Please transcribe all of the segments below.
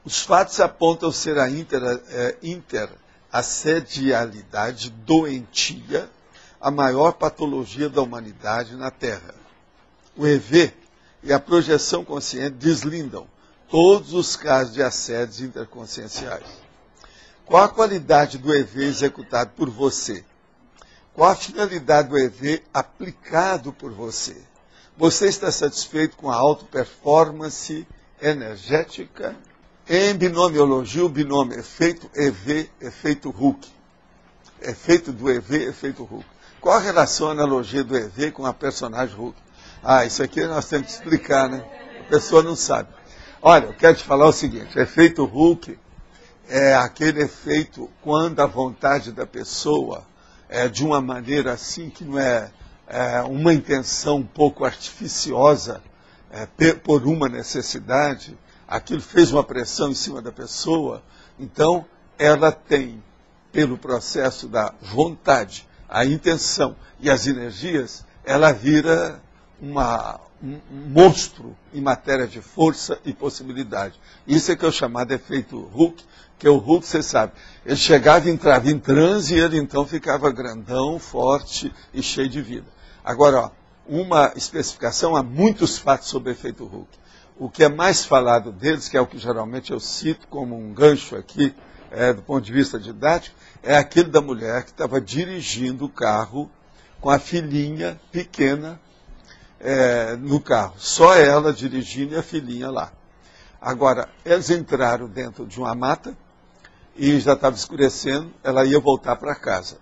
Os fatos apontam ser a interassedialidade doentia a maior patologia da humanidade na Terra. O EV e a projeção consciente deslindam todos os casos de assédios interconscienciais. Qual a qualidade do EV executado por você? Qual a finalidade do EV aplicado por você? Você está satisfeito com a auto-performance energética? Em binomiologia, o binômio efeito EV, efeito Hooke. Efeito do EV, efeito Hooke. Qual a relação, a analogia do EV com a personagem Hooke? Isso aqui nós temos que explicar, né? A pessoa não sabe. Olha, eu quero te falar o seguinte, efeito Hooke é aquele efeito quando a vontade da pessoa é de uma maneira assim que não é uma intenção um pouco artificiosa por uma necessidade, aquilo fez uma pressão em cima da pessoa, então ela tem, pelo processo da vontade, a intenção e as energias, ela vira um monstro em matéria de força e possibilidade. Isso é que eu chamar de efeito Hooke, que o Hooke, você sabe, ele chegava e entrava em transe e ele então ficava grandão, forte e cheio de vida. Agora, uma especificação, há muitos fatos sobre o efeito Hooke. O que é mais falado deles, que é o que geralmente eu cito como um gancho aqui, do ponto de vista didático, é aquele da mulher que estava dirigindo o carro com a filhinha pequena no carro. Só ela dirigindo e a filhinha lá. Agora, eles entraram dentro de uma mata e já estava escurecendo, ela ia voltar para casa.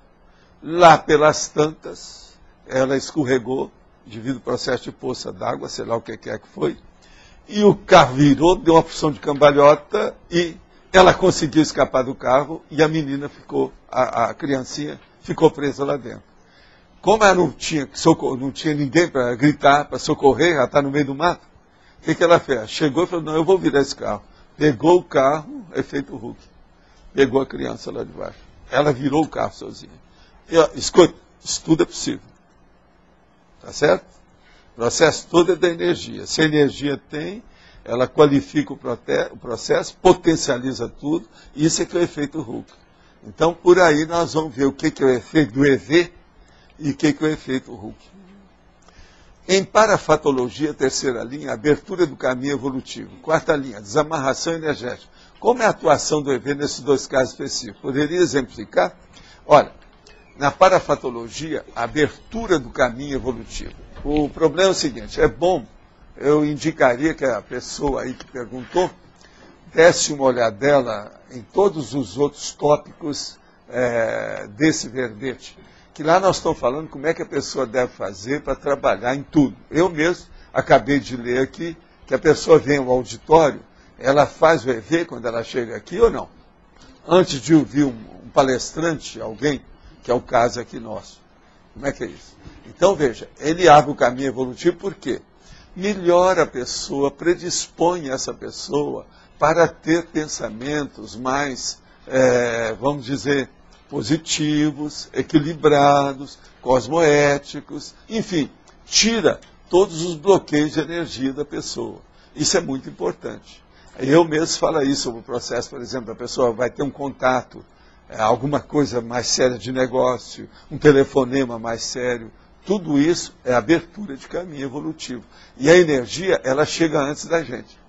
Lá pelas tantas, ela escorregou, devido ao processo de poça d'água, sei lá o que é que foi, e o carro virou, deu uma porção de cambalhota e ela conseguiu escapar do carro e a menina ficou, a criancinha ficou presa lá dentro. Como ela não tinha ninguém para gritar, para socorrer, ela está no meio do mato, o que ela fez? Chegou e falou, não, eu vou virar esse carro. Pegou o carro, efeito Hooke. Pegou a criança lá de baixo. Ela virou o carro sozinha. E, escuta, isso tudo é possível. Tá certo? O processo todo é da energia. Se a energia tem, ela qualifica o processo, potencializa tudo. Isso é que é o efeito Hooke. Então, por aí nós vamos ver o que é o efeito do EV e o que é o efeito Hooke. Em parafatologia, terceira linha, abertura do caminho evolutivo. Quarta linha, desamarração energética. Como é a atuação do EV nesses dois casos específicos? Poderia exemplificar? Olha, na parafatologia, abertura do caminho evolutivo. O problema é o seguinte, é bom, eu indicaria que a pessoa aí que perguntou desse uma olhadela em todos os outros tópicos desse verbete. Que lá nós estamos falando como é que a pessoa deve fazer para trabalhar em tudo. Eu mesmo acabei de ler aqui que a pessoa vem ao auditório, ela faz o EV quando ela chega aqui ou não? Antes de ouvir um palestrante, alguém, que é o caso aqui nosso. Como é que é isso? Então, veja, ele abre o caminho evolutivo por quê? Melhora a pessoa, predispõe essa pessoa para ter pensamentos mais, vamos dizer, positivos, equilibrados, cosmoéticos, enfim, tira todos os bloqueios de energia da pessoa. Isso é muito importante. Eu mesmo falo isso sobre o processo, por exemplo, a pessoa vai ter um contato, alguma coisa mais séria de negócio, um telefonema mais sério, tudo isso é abertura de caminho evolutivo. E a energia, ela chega antes da gente.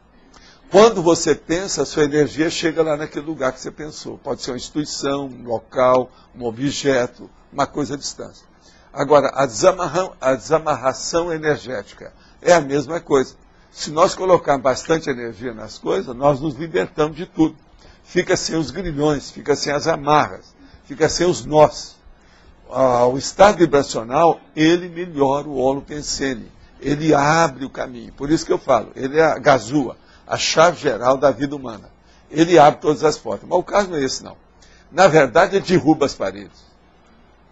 Quando você pensa, a sua energia chega lá naquele lugar que você pensou. Pode ser uma instituição, um local, um objeto, uma coisa à distância. Agora, a desamarração energética é a mesma coisa. Se nós colocarmos bastante energia nas coisas, nós nos libertamos de tudo. Fica sem os grilhões, fica sem as amarras, fica sem os nós. O estado vibracional, ele melhora o holopensene. Ele abre o caminho. Por isso que eu falo, ele é a gazua, a chave geral da vida humana. Ele abre todas as portas. Mas o caso não é esse, não. Na verdade, ele derruba as paredes.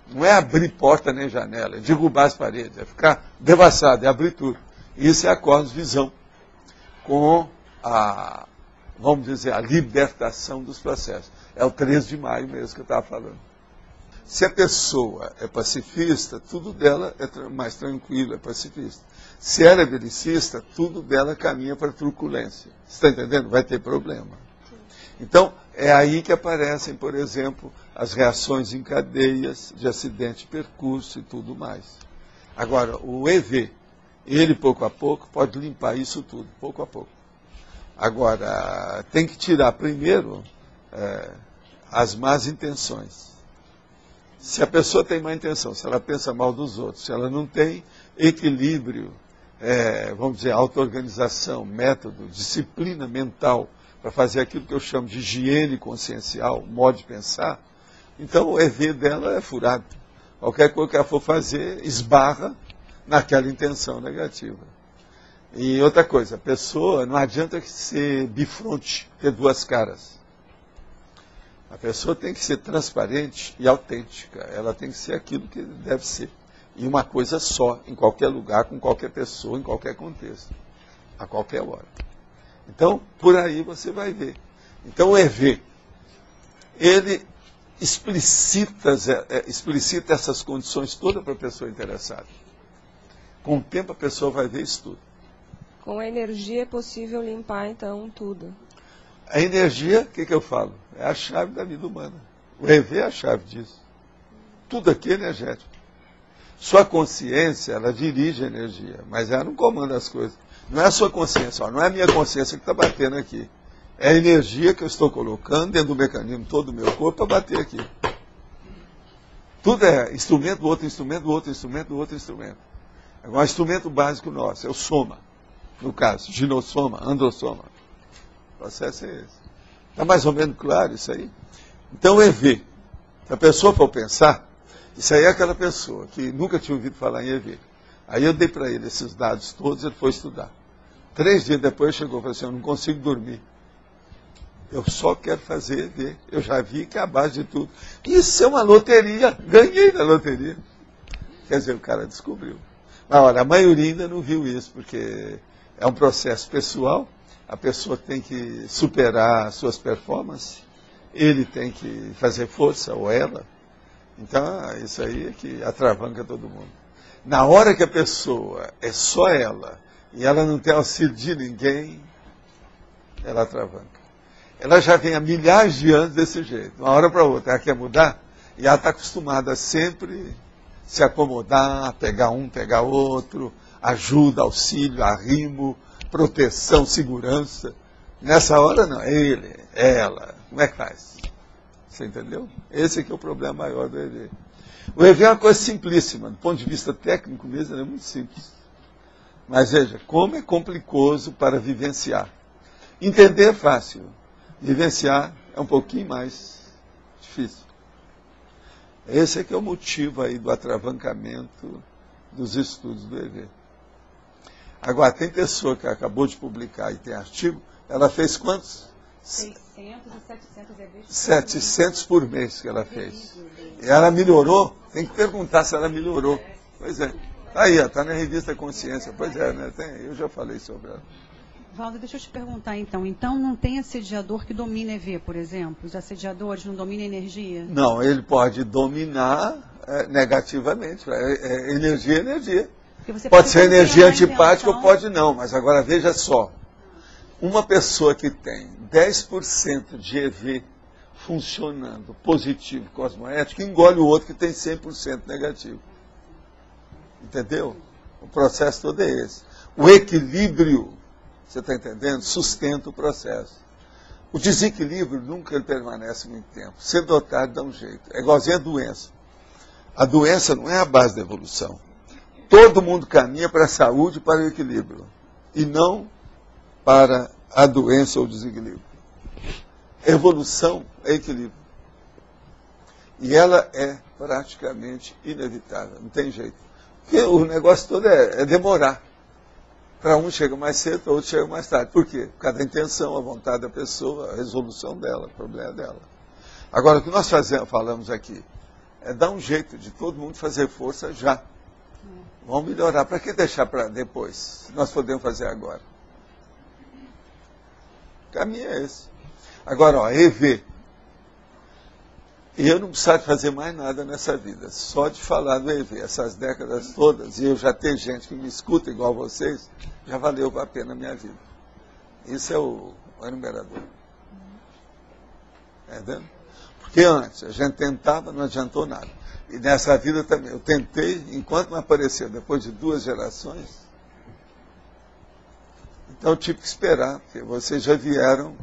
Não é abrir porta nem janela, é derrubar as paredes, é ficar devassado, é abrir tudo. Isso é a cosmovisão, com vamos dizer, a libertação dos processos. É o 13 de maio mesmo que eu estava falando. Se a pessoa é pacifista, tudo dela é mais tranquilo, é pacifista. Se ela é belicista, tudo dela caminha para a truculência. Você está entendendo? Vai ter problema. Então, é aí que aparecem, por exemplo, as reações em cadeias de acidente de percurso e tudo mais. Agora, o EV, ele pouco a pouco pode limpar isso tudo, pouco a pouco. Agora, tem que tirar primeiro as más intenções. Se a pessoa tem má intenção, se ela pensa mal dos outros, se ela não tem equilíbrio, vamos dizer, auto-organização, método, disciplina mental, para fazer aquilo que eu chamo de higiene consciencial, modo de pensar, então o EV dela é furado. Qualquer coisa que ela for fazer, esbarra naquela intenção negativa. E outra coisa, a pessoa, não adianta ser bifronte, ter duas caras. A pessoa tem que ser transparente e autêntica. Ela tem que ser aquilo que deve ser. E uma coisa só, em qualquer lugar, com qualquer pessoa, em qualquer contexto. A qualquer hora. Então, por aí você vai ver. Então, o EV, ele explicita essas condições todas para a pessoa interessada. Com o tempo, a pessoa vai ver isso tudo. Com a energia é possível limpar, então, tudo. A energia, o que eu falo? É a chave da vida humana. O EV é a chave disso. Tudo aqui é energético. Sua consciência, ela dirige a energia, mas ela não comanda as coisas. Não é a sua consciência, não é a minha consciência que está batendo aqui. É a energia que eu estou colocando dentro do mecanismo todo do meu corpo para bater aqui. Tudo é instrumento do outro, instrumento do outro, instrumento do outro, instrumento. Agora, o instrumento básico nosso é o soma. No caso, ginossoma, androssoma. O processo é esse. Está mais ou menos claro isso aí? Então, o EV. Se a pessoa for pensar, isso aí é aquela pessoa que nunca tinha ouvido falar em EV. Aí eu dei para ele esses dados todos, ele foi estudar. 3 dias depois chegou e falou assim, eu não consigo dormir. Eu só quero fazer EV. Eu já vi que é a base de tudo. Isso é uma loteria. Ganhei na loteria. Quer dizer, o cara descobriu. Mas olha, a maioria ainda não viu isso, porque é um processo pessoal. A pessoa tem que superar suas performances. Ele tem que fazer força, ou ela. Então, isso aí é que atravanca todo mundo. Na hora que a pessoa é só ela, e ela não tem auxílio de ninguém, ela atravanca. Ela já vem há milhares de anos desse jeito. De uma hora para outra, ela quer mudar, e ela está acostumada a sempre se acomodar, pegar um, pegar outro, ajuda, auxílio, arrimo, proteção, segurança. Nessa hora não, é ele, é ela. Como é que faz? Você entendeu? Esse aqui é o problema maior do EV. O EV é uma coisa simplíssima, do ponto de vista técnico mesmo, ele é muito simples. Mas veja, como é complicoso para vivenciar. Entender é fácil, vivenciar é um pouquinho mais difícil. Esse é que é o motivo aí do atravancamento dos estudos do EV. Agora, tem pessoa que acabou de publicar e tem artigo, ela fez quantos? 600 e 700 EVs. 700 por mês que ela fez. E ela melhorou? Tem que perguntar se ela melhorou. Pois é. Aí, está na revista Consciência. Pois é, né? Eu já falei sobre ela. Valdo, deixa eu te perguntar então. Então não tem assediador que domina EV, por exemplo? Os assediadores não dominam energia? Não, ele pode dominar negativamente. Energia é energia. Pode ser energia antipática ou pode não. Mas agora veja só. Uma pessoa que tem 10% de EV funcionando positivo, cosmoético, engole o outro que tem 100% negativo. Entendeu? O processo todo é esse. O equilíbrio, você está entendendo? Sustenta o processo. O desequilíbrio nunca ele permanece muito tempo. Ser dotado dá um jeito. É igualzinho a doença. A doença não é a base da evolução. Todo mundo caminha para a saúde e para o equilíbrio. E não para a doença ou o desequilíbrio. Evolução é equilíbrio. E ela é praticamente inevitável, não tem jeito. Porque o negócio todo é demorar. Para um chega mais cedo, para outro chega mais tarde. Por quê? Por causa da intenção, a vontade da pessoa, a resolução dela, o problema dela. Agora, o que nós falamos aqui é dar um jeito de todo mundo fazer força já. Vamos melhorar. Para que deixar para depois? Se nós podemos fazer agora. O caminho é esse. Agora, ó, EV. Eu não precisava fazer mais nada nessa vida. Só de falar do EV, essas décadas todas, e eu já tenho gente que me escuta igual vocês, já valeu a pena a minha vida. Isso é o enumerador. Entendeu? Porque antes a gente tentava, não adiantou nada. E nessa vida também. Eu tentei, enquanto não apareceu, depois de 2 gerações. Então eu tive que esperar, porque vocês já vieram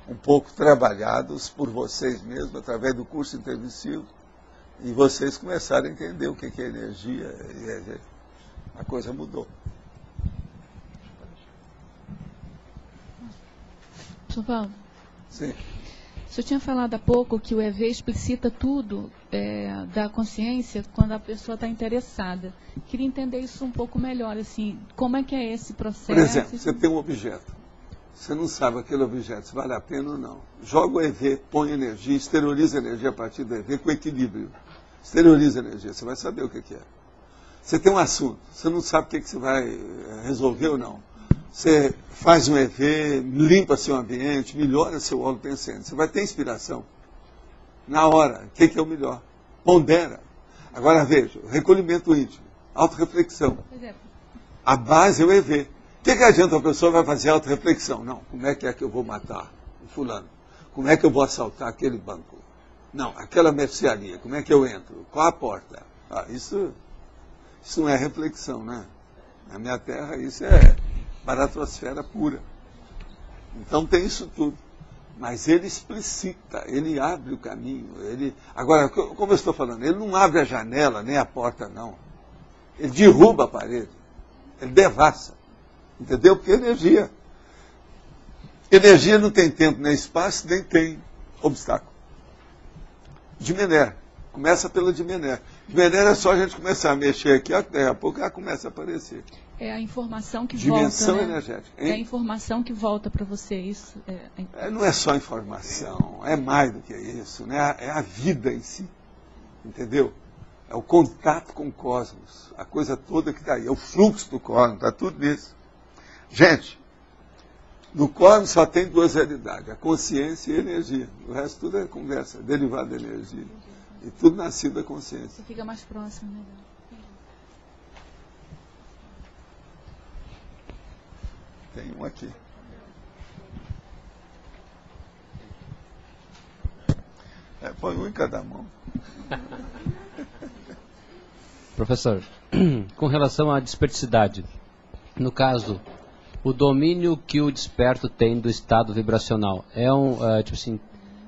um pouco trabalhados por vocês mesmos, através do curso intermissivo, e vocês começaram a entender o que é energia, e a coisa mudou. Professor Paulo? Sim. O senhor tinha falado há pouco que o EV explicita tudo da consciência quando a pessoa está interessada. Queria entender isso um pouco melhor, assim, como é que é esse processo? Por exemplo, você tem um objeto. Você não sabe aquele objeto se vale a pena ou não. Joga o EV, põe energia, exterioriza energia a partir do EV com equilíbrio. Exterioriza energia, você vai saber o que é. Você tem um assunto, você não sabe o que você vai resolver ou não. Você faz um EV, limpa seu ambiente, melhora seu óleo pensante. Você vai ter inspiração. Na hora, o que é o melhor? Pondera. Agora veja, recolhimento íntimo, autorreflexão. A base é o EV. O que adianta a pessoa vai fazer autorreflexão? Não, como é que eu vou matar o fulano? Como é que eu vou assaltar aquele banco? Não, aquela mercearia, como é que eu entro? Qual a porta? Isso não é reflexão, né? Na minha terra isso é baratrosfera pura. Então tem isso tudo. Mas ele explicita, ele abre o caminho. Agora, como eu estou falando, ele não abre a janela, nem a porta, não. Ele derruba a parede. Ele devassa. Entendeu? Porque energia. Energia não tem tempo nem espaço, nem tem obstáculo. Dimené. Começa pela Dimené. Dimené é só a gente começar a mexer aqui, daqui a pouco ela começa a aparecer. É a informação que Dimensão volta, né? energética. Hein? É a informação que volta para você, isso? Não é só informação, é mais do que isso, né? É a vida em si, entendeu? É o contato com o cosmos, a coisa toda que está aí, é o fluxo do cosmos, está tudo nisso. Gente, no cosmos só tem 2 realidades, a consciência e a energia. O resto tudo é conversa, derivado da energia. E tudo nascido da consciência. Você fica mais próximo, né? Tem um aqui. Põe um em cada mão. Professor, com relação à desperticidade, no caso, o domínio que o desperto tem do estado vibracional é tipo assim,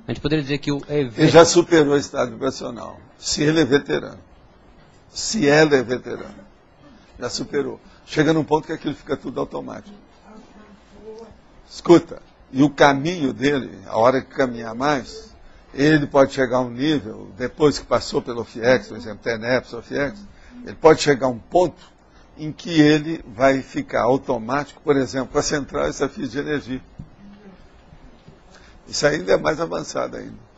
a gente poderia dizer que o EV... Ele já superou o estado vibracional, se ele é veterano. Se ela é veterana. Já superou. Chega num ponto que aquilo fica tudo automático. Escuta, e o caminho dele, a hora que caminhar mais, ele pode chegar a um nível, depois que passou pelo FIEX, por exemplo, TENEPS ou FIEX, ele pode chegar a um ponto em que ele vai ficar automático, por exemplo, com a central essa física de energia. Isso ainda é mais avançado ainda.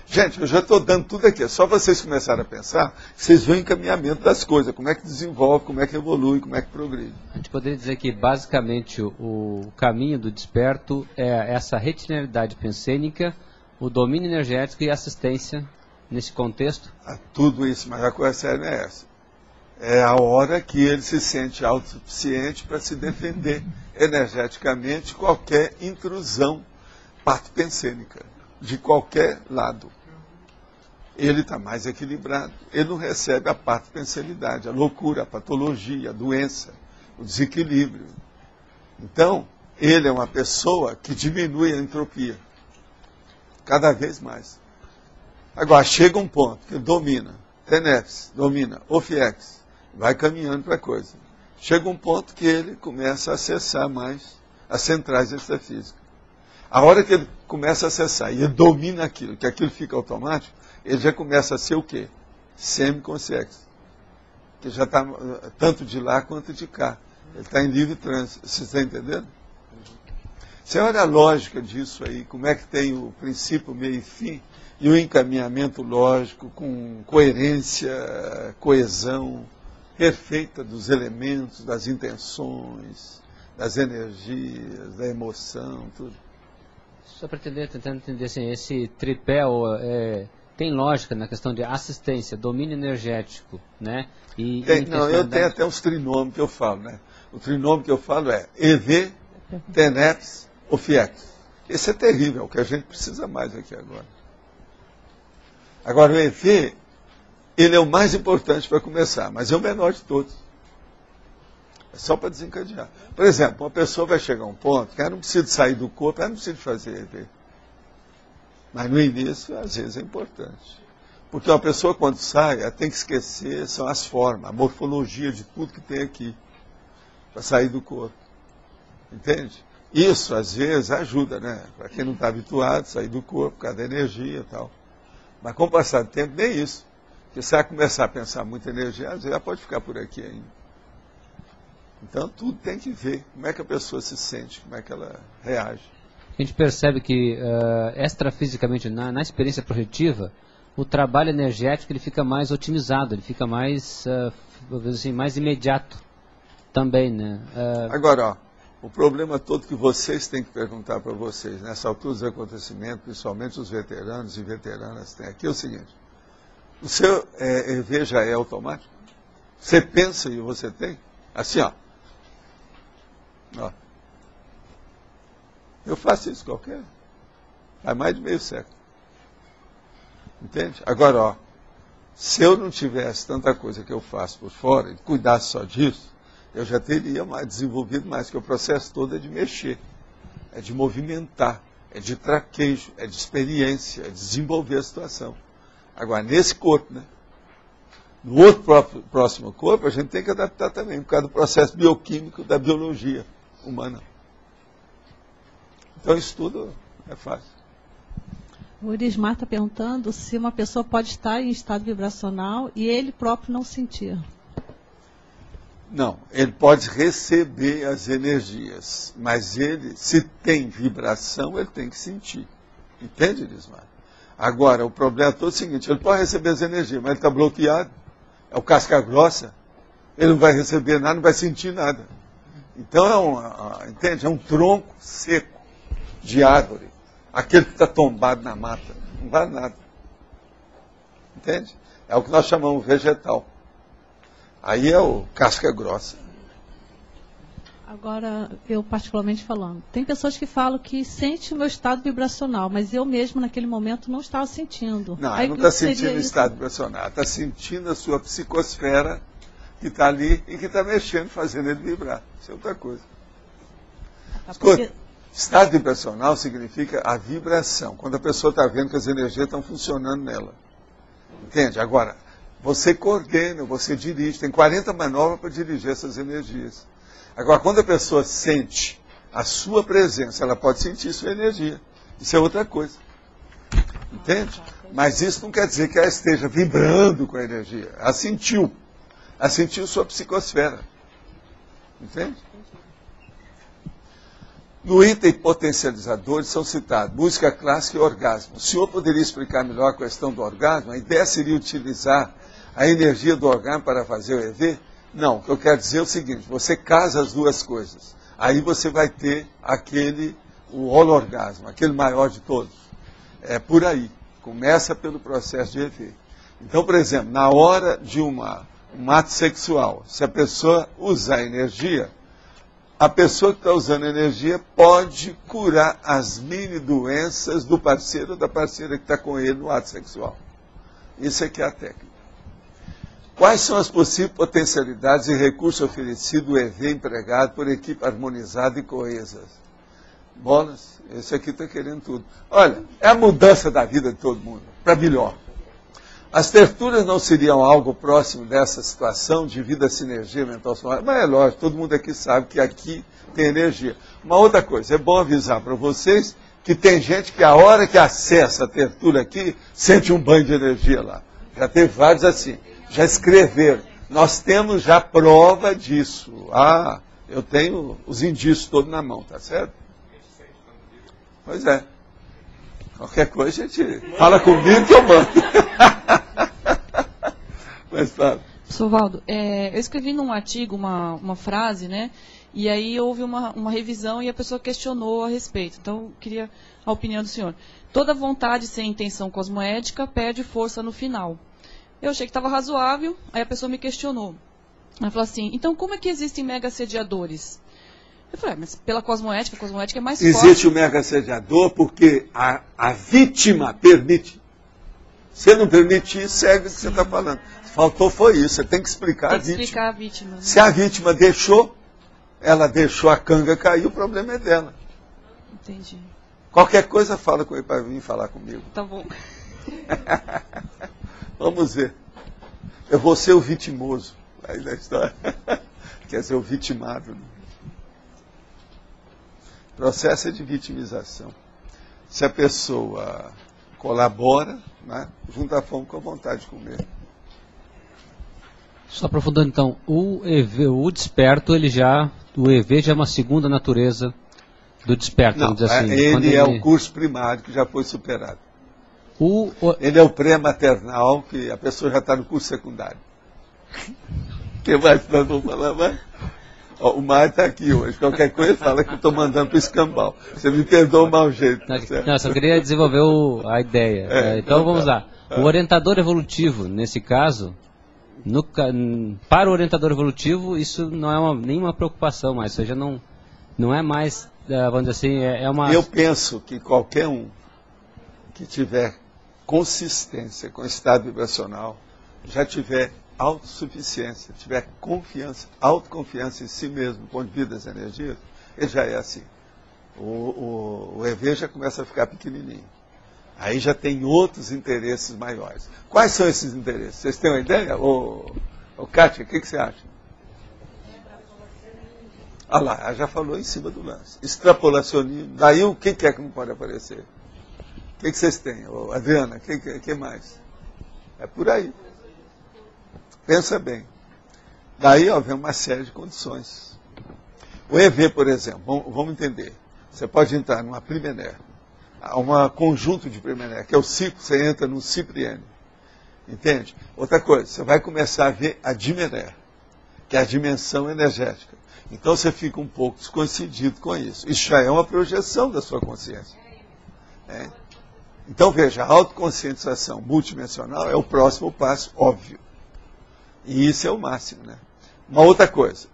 Gente, eu já estou dando tudo aqui, é só vocês começarem a pensar, vocês veem o encaminhamento das coisas, como é que desenvolve, como é que evolui, como é que progride. A gente poderia dizer que, basicamente, o caminho do desperto é essa retinalidade pensênica, o domínio energético e a assistência nesse contexto? Tudo isso, mas a coisa séria é essa. É a hora que ele se sente autossuficiente para se defender energeticamente de qualquer intrusão patopensênica, de qualquer lado. Ele está mais equilibrado. Ele não recebe a patopensenilidade, a loucura, a patologia, a doença, o desequilíbrio. Então, ele é uma pessoa que diminui a entropia. Cada vez mais. Agora, chega um ponto que domina TENEPS, domina OFIEX, vai caminhando para a coisa. Chega um ponto que ele começa a acessar mais as centrais extrafísicas. A hora que ele começa a acessar e ele domina aquilo, que aquilo fica automático, ele já começa a ser o quê? Semiconsciente. Que já está tanto de lá quanto de cá. Ele está em livre trânsito. Você está entendendo? Você olha a lógica disso aí, como é que tem o princípio, meio e fim, e o encaminhamento lógico com coerência, coesão perfeita dos elementos, das intenções, das energias, da emoção, tudo. Só para tentando entender assim, esse tripé tem lógica na questão de assistência, domínio energético, né? Eu tenho até os trinômios que eu falo, né? O trinômio que eu falo é EV, TENEPS, OFIEX. Esse é terrível, é o que a gente precisa mais aqui agora. Agora, o EV, ele é o mais importante para começar, mas é o menor de todos. É só para desencadear. Por exemplo, uma pessoa vai chegar a um ponto que ela não precisa sair do corpo, ela não precisa fazer EV. Mas no início, às vezes, é importante. Porque uma pessoa, quando sai, ela tem que esquecer, são as formas, a morfologia de tudo que tem aqui, para sair do corpo. Entende? Isso, às vezes, ajuda, né? Para quem não está habituado, sair do corpo, por causa da energia e tal. Mas com o passar do tempo, nem isso. Porque se ela começar a pensar muita energia, às vezes ela pode ficar por aqui ainda. Então, tudo tem que ver como é que a pessoa se sente, como é que ela reage. A gente percebe que, extrafisicamente, na experiência projetiva, o trabalho energético ele fica mais otimizado, ele fica mais, assim, mais imediato também, né? Agora, ó, o problema todo que vocês têm que perguntar para vocês, nessa altura dos acontecimentos, principalmente os veteranos e veteranas têm aqui, é o seguinte: o seu EV já é automático? Você pensa e você tem? Assim, ó. Eu faço isso qualquer. Há mais de meio século. Entende? Agora, ó, se eu não tivesse tanta coisa que eu faço por fora e cuidasse só disso, eu já teria desenvolvido mais, porque o processo todo é de mexer, é de movimentar, é de traquejo, é de experiência, é de desenvolver a situação. Agora, nesse corpo, né? No outro próximo corpo, a gente tem que adaptar também, por causa do processo bioquímico da biologia humana. Então, isso tudo é fácil. O Irismar está perguntando se uma pessoa pode estar em estado vibracional e ele próprio não sentir. Não, ele pode receber as energias, mas ele, se tem vibração, ele tem que sentir. Entende, Irismar? Agora, o problema é todo o seguinte: ele pode receber as energias, mas ele está bloqueado. É o casca grossa. Ele não vai receber nada, não vai sentir nada. Então, entende? É um tronco seco de árvore. Aquele que está tombado na mata. Não vale nada. Entende? É o que nós chamamos vegetal. Aí é o casca grossa. Agora, eu particularmente falando, tem pessoas que falam que sente o meu estado vibracional, mas eu mesmo naquele momento não estava sentindo. Não, aí não está sentindo o estado vibracional. Está sentindo a sua psicosfera que está ali e que está mexendo, fazendo ele vibrar. Isso é outra coisa. Escuta, estado vibracional significa a vibração. Quando a pessoa está vendo que as energias estão funcionando nela. Entende? Agora, você coordena, você dirige. Tem 40 manobras para dirigir essas energias. Agora, quando a pessoa sente a sua presença, ela pode sentir sua energia. Isso é outra coisa. Entende? Mas isso não quer dizer que ela esteja vibrando com a energia. Ela sentiu. Ela sentiu sua psicosfera. Entende? No item potencializadores são citados música clássica e orgasmo. O senhor poderia explicar melhor a questão do orgasmo? A ideia seria utilizar a energia do orgasmo para fazer o EV? Não, o que eu quero dizer é o seguinte: você casa as duas coisas. Aí você vai ter o holorgasmo, aquele maior de todos. É por aí. Começa pelo processo de EV. Então, por exemplo, na hora de um ato sexual, se a pessoa usar energia, a pessoa que está usando energia pode curar as mini doenças do parceiro ou da parceira que está com ele no ato sexual. Isso aqui é a técnica. Quais são as possíveis potencialidades e recursos oferecidos do EV empregado por equipe harmonizada e coesa? Bolas, esse aqui está querendo tudo. Olha, é a mudança da vida de todo mundo, para melhor. As terturas não seriam algo próximo dessa situação de vida sinergia mental solar? Mas é lógico, todo mundo aqui sabe que aqui tem energia. Uma outra coisa, é bom avisar para vocês que tem gente que a hora que acessa a tertura aqui, sente um banho de energia lá. Já teve vários assim. Já escreveram. Nós temos já prova disso. Ah, eu tenho os indícios todos na mão, tá certo? Pois é. Qualquer coisa a gente fala comigo que eu mando. Mas fala. Professor Valdo, eu escrevi num artigo uma frase, né? E aí houve uma revisão e a pessoa questionou a respeito. Então, eu queria a opinião do senhor. Toda vontade sem intenção cosmoética perde força no final. Eu achei que estava razoável, aí a pessoa me questionou. Ela falou assim: então como é que existem mega assediadores? Eu falei: mas pela cosmoética, a cosmoética é mais forte. Existe o mega assediador porque a vítima permite. Se ele não permitir, segue o que você está falando. Faltou foi isso, você tem que explicar Tem a que vítima. explicar a vítima. Né? Se a vítima deixou, ela deixou a canga cair, o problema é dela. Entendi. Qualquer coisa fala com ele para vir falar comigo. Tá bom. Vamos ver. Eu vou ser o vitimoso aí da história. Quer dizer, o vitimado. Né? Processo é de vitimização. Se a pessoa colabora, né, junta a fome com a vontade de comer. Só aprofundando então, o desperto, o EV já é uma segunda natureza do desperto, Não, vamos dizer assim. ele é o curso primário que já foi superado. Ele é o pré-maternal, que a pessoa já está no curso secundário. O que mais nós vamos falar mais? Ó, o Mário está aqui hoje. Qualquer coisa fala que eu estou mandando para o escambau. Você me perdoa o mau jeito. Não, só queria desenvolver a ideia. Então vamos lá. O orientador evolutivo, nesse caso, para o orientador evolutivo, isso não é nenhuma preocupação, mas isso já não é mais, vamos dizer assim, é uma... Eu penso que qualquer um que tiver consistência com o estado vibracional, já tiver autossuficiência, tiver confiança, autoconfiança em si mesmo, do ponto de vista das energias, ele já é assim. O EV já começa a ficar pequenininho. Aí já tem outros interesses maiores. Quais são esses interesses? Vocês têm uma ideia? Kátia, o que você acha? Ah lá, ela já falou em cima do lance. Extrapolacionismo. Daí o que é que não pode aparecer? O que vocês têm? Adriana, o que mais? É por aí. Pensa bem. Daí vem uma série de condições. O EV, por exemplo, vamos entender. Você pode entrar numa primené, um conjunto de primené, que é o ciclo, você entra num cipriene. Entende? Outra coisa, você vai começar a ver a dimené, que é a dimensão energética. Então você fica um pouco descoincidido com isso. Isso já é uma projeção da sua consciência. Então veja, a autoconscientização multidimensional é o próximo passo, óbvio. E isso é o máximo, né? Uma outra coisa,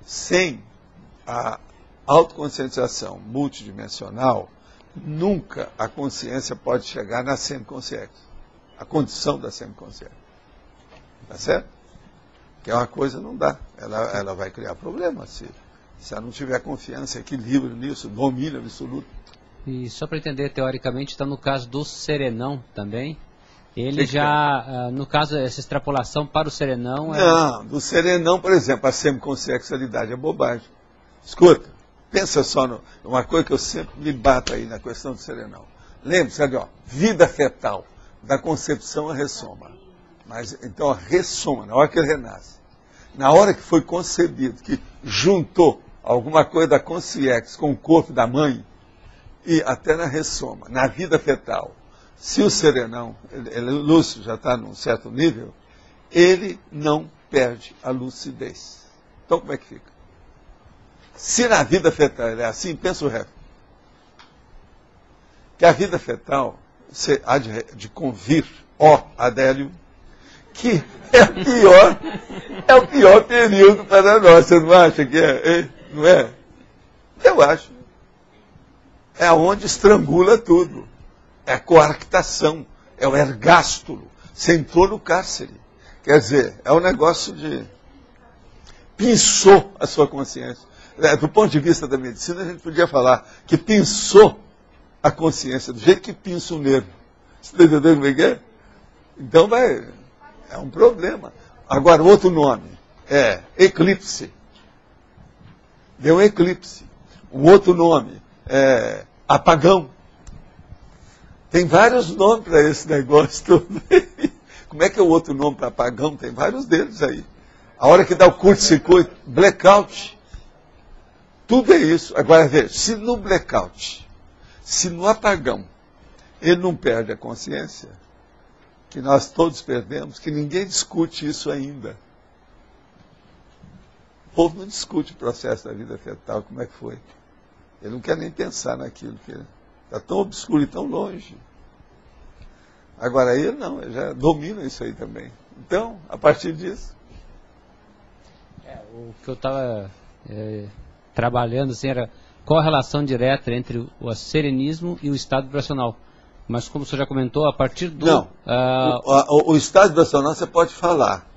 sem a autoconscientização multidimensional, nunca a consciência pode chegar na semiconsciência, a condição da semiconsciência. Tá certo? Que é uma coisa não dá. Ela vai criar problemas se ela não tiver confiança, equilíbrio nisso, domínio absoluto. E só para entender, teoricamente, está no caso do serenão também. Ele já, no caso, essa extrapolação para o serenão... Não, do serenão, por exemplo, a semiconsexualidade é bobagem. Escuta, pensa só numa coisa que eu sempre me bato aí na questão do serenão. Lembre-se, vida fetal, da concepção a ressoma. Mas, então, a ressoma, na hora que ele renasce. Na hora que foi concebido, que juntou alguma coisa da consciência com o corpo da mãe, e até na ressoma, na vida fetal, se o serenão, ele lúcido, já está num certo nível, ele não perde a lucidez. Então como é que fica? Se na vida fetal ele é assim, pensa o resto. Que a vida fetal, você há de convir, Adélio, que é o pior período para nós. Você não acha que é? Não é? Eu acho. É onde estrangula tudo. É a coarctação, é o ergástulo. Você entrou no cárcere. Quer dizer, é um negócio de... pinçou a sua consciência. Do ponto de vista da medicina, a gente podia falar que pinçou a consciência, do jeito que pinça o nervo. Você está entendendo como é que é? Então é um problema. Agora, outro nome é eclipse. Deu um eclipse. Um outro nome é apagão. Tem vários nomes para esse negócio todo. Como é que é o outro nome para apagão? Tem vários deles aí. A hora que dá o curto-circuito, blackout. Tudo é isso. Agora veja, se no blackout, se no apagão, ele não perde a consciência, que nós todos perdemos, que ninguém discute isso ainda. O povo não discute o processo da vida fetal, como é que foi. Ele não quer nem pensar naquilo, que está tão obscuro e tão longe. Agora ele não, ele já domina isso aí também. Então, a partir disso... o que eu estava trabalhando assim, era qual a relação direta entre o serenismo e o estado vibracional. Mas como o senhor já comentou, a partir do... Não. O estado vibracional você pode falar.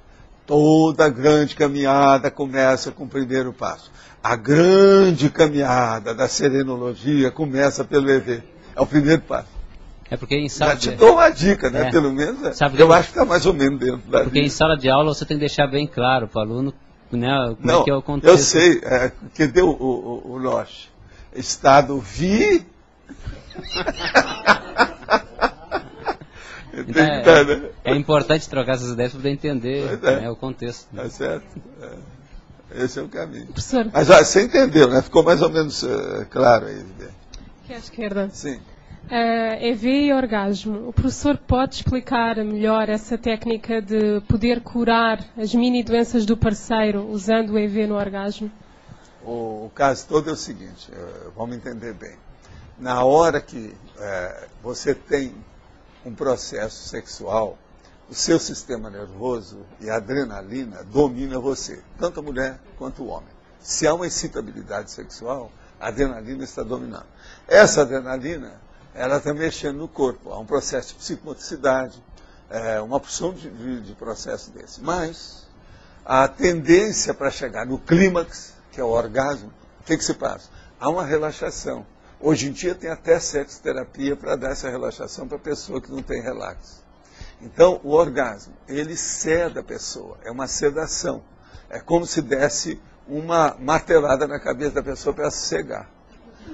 Toda grande caminhada começa com o primeiro passo. A grande caminhada da serenologia começa pelo EV. É o primeiro passo. É porque em sala Já te dou uma dica, né? Pelo menos. Eu acho que está mais ou menos dentro da Porque em sala de aula você tem que deixar bem claro para o aluno, né, como é que é o contexto. Eu sei, que deu o Loche. Estado vi. Então, é importante trocar essas ideias para poder entender o contexto. Tá certo. Esse é o caminho. Professor. Mas você entendeu, né? Ficou mais ou menos claro aí. Aqui à esquerda. Sim. EV e orgasmo. O professor pode explicar melhor essa técnica de poder curar as mini doenças do parceiro usando o EV no orgasmo? O caso todo é o seguinte, vamos entender bem. Na hora que você tem um processo sexual, o seu sistema nervoso e a adrenalina domina você, tanto a mulher quanto o homem. Se há uma excitabilidade sexual, a adrenalina está dominando. Essa adrenalina, ela está mexendo no corpo. Há um processo de psicomotricidade, uma porção de processo desse. Mas a tendência para chegar no clímax, que é o orgasmo, o que se passa? Há uma relaxação. Hoje em dia tem até sexoterapia para dar essa relaxação para a pessoa que não tem relax. Então, o orgasmo, ele ceda a pessoa, é uma sedação. É como se desse uma martelada na cabeça da pessoa para sossegar.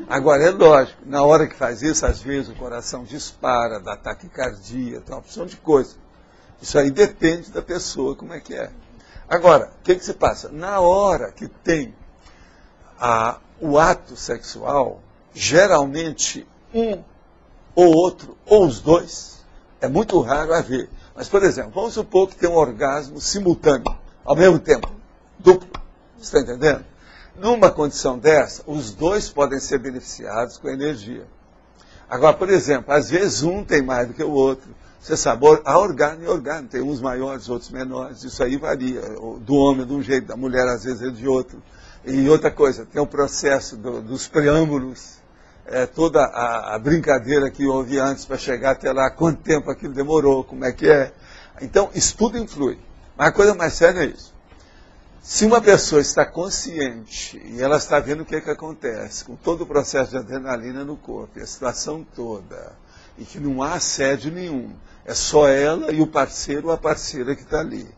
Agora, é lógico, na hora que faz isso, às vezes o coração dispara, dá taquicardia, tem uma opção de coisa. Isso aí depende da pessoa, como é que é. Agora, o que se passa? Na hora que tem o ato sexual, geralmente um ou outro, ou os dois, é muito raro haver. Mas, por exemplo, vamos supor que tem um orgasmo simultâneo, ao mesmo tempo, duplo. Você está entendendo? Numa condição dessa, os dois podem ser beneficiados com a energia. Agora, por exemplo, às vezes um tem mais do que o outro. Você sabe, há orgasmo e orgasmo, tem uns maiores, outros menores, isso aí varia. Do homem de um jeito, da mulher às vezes é de outro. E outra coisa, tem o processo dos preâmbulos, toda a brincadeira que houve antes para chegar até lá, quanto tempo aquilo demorou, como é que é. Então, isso tudo influi. Mas a coisa mais séria é isso. Se uma pessoa está consciente e ela está vendo o que acontece, com todo o processo de adrenalina no corpo, e a situação toda, e que não há assédio nenhum, é só ela e o parceiro ou a parceira que está ali.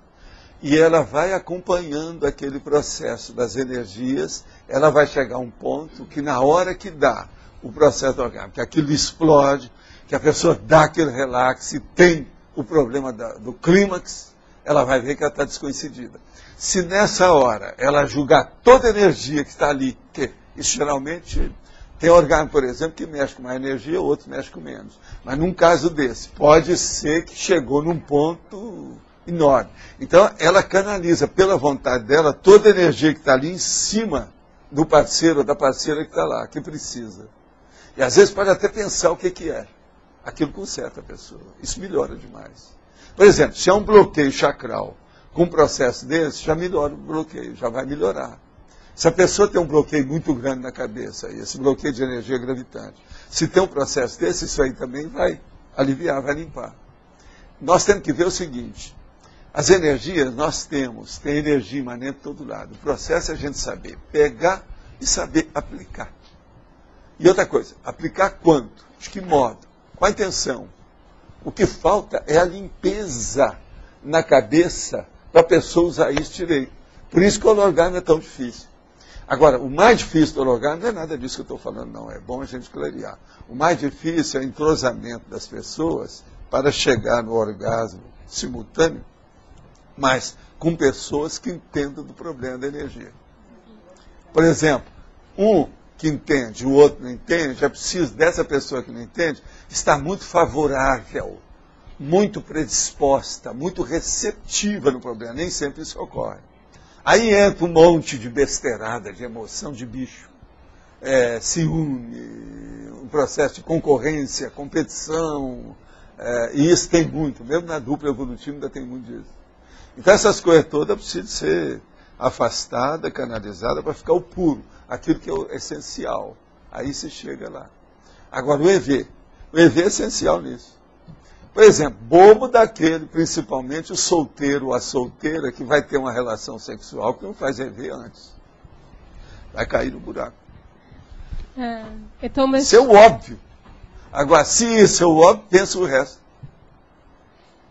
E ela vai acompanhando aquele processo das energias, ela vai chegar a um ponto que na hora que dá o processo do orgasmo, que aquilo explode, que a pessoa dá aquele relax e tem o problema do clímax, ela vai ver que ela está descoincidida. Se nessa hora ela julgar toda a energia que está ali, que isso geralmente tem orgasmo, por exemplo, que mexe com mais energia, outro mexe com menos. Mas num caso desse, pode ser que chegou num ponto enorme. Então, ela canaliza pela vontade dela toda a energia que está ali em cima do parceiro ou da parceira que está lá, que precisa. E às vezes pode até pensar o que é. Aquilo conserta a pessoa. Isso melhora demais. Por exemplo, se há um bloqueio chacral com um processo desse, já melhora o bloqueio, já vai melhorar. Se a pessoa tem um bloqueio muito grande na cabeça, e esse bloqueio de energia gravitante, se tem um processo desse, isso aí também vai aliviar, vai limpar. Nós temos que ver o seguinte, as energias nós temos, tem energia imanente de todo lado. O processo é a gente saber pegar e saber aplicar. E outra coisa, aplicar quanto? De que modo? Qual a intenção? O que falta é a limpeza na cabeça para a pessoa usar isso direito. Por isso que o orgasmo é tão difícil. Agora, o mais difícil do orgasmo não é nada disso que eu estou falando, não. É bom a gente clarear. O mais difícil é o entrosamento das pessoas para chegar no orgasmo simultâneo, mas com pessoas que entendam do problema da energia. Por exemplo, um que entende, o outro não entende, é preciso dessa pessoa que não entende estar muito favorável, muito predisposta, muito receptiva no problema. Nem sempre isso ocorre. Aí entra um monte de besteirada, de emoção de bicho, ciúme, um processo de concorrência, competição, e isso tem muito, mesmo na dupla evolutiva ainda tem muito disso. Então essas coisas todas precisam ser afastadas, canalizadas para ficar o puro, aquilo que é o essencial. Aí se chega lá. Agora o EV, O EV é essencial nisso. Por exemplo, bobo daquele, principalmente o solteiro ou a solteira, que vai ter uma relação sexual que não faz EV antes. Vai cair no buraco. Então, mas... Isso é o óbvio. Agora, se isso é o óbvio, pensa o resto.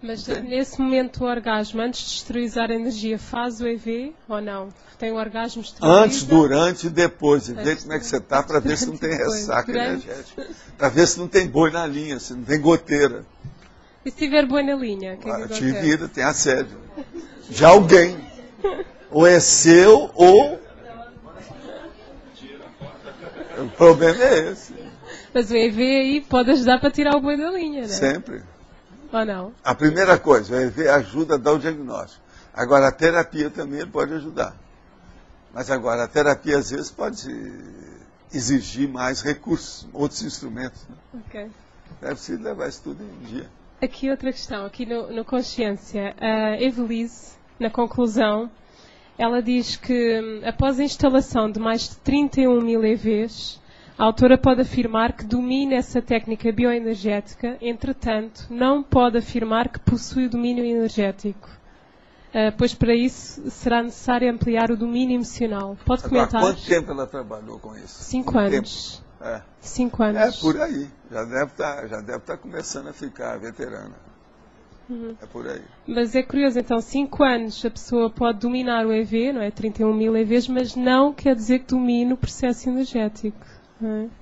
Mas nesse momento o orgasmo, antes de esterilizar a energia, faz o EV ou não? Tem o orgasmo esterilizado? Antes, durante e depois. E vê como é que você está para ver se não tem ressaca energética. Para ver se não tem boi na linha, se não tem goteira. E se tiver boi na linha? Te vira, tem assédio. De alguém. Ou é seu, ou... O problema é esse. Mas o EV aí pode ajudar para tirar o boi da linha, né? Sempre. Ou não? A primeira coisa, o EV ajuda a dar o diagnóstico. Agora, a terapia também pode ajudar. Mas agora, a terapia às vezes pode exigir mais recursos, outros instrumentos. Né? Ok. É preciso levar isso tudo em dia. Aqui outra questão, aqui no Consciência. A Evelise, na conclusão, ela diz que após a instalação de mais de 31 mil EVs, a autora pode afirmar que domina essa técnica bioenergética, entretanto, não pode afirmar que possui o domínio energético, pois para isso será necessário ampliar o domínio emocional. Pode comentar? Há quanto tempo ela trabalhou com isso? 5 anos. 5 anos. É por aí. Já deve estar começando a ficar veterana. É por aí. Mas é curioso, então, 5 anos a pessoa pode dominar o EV, não é? 31 mil EVs, mas não quer dizer que domine o processo energético.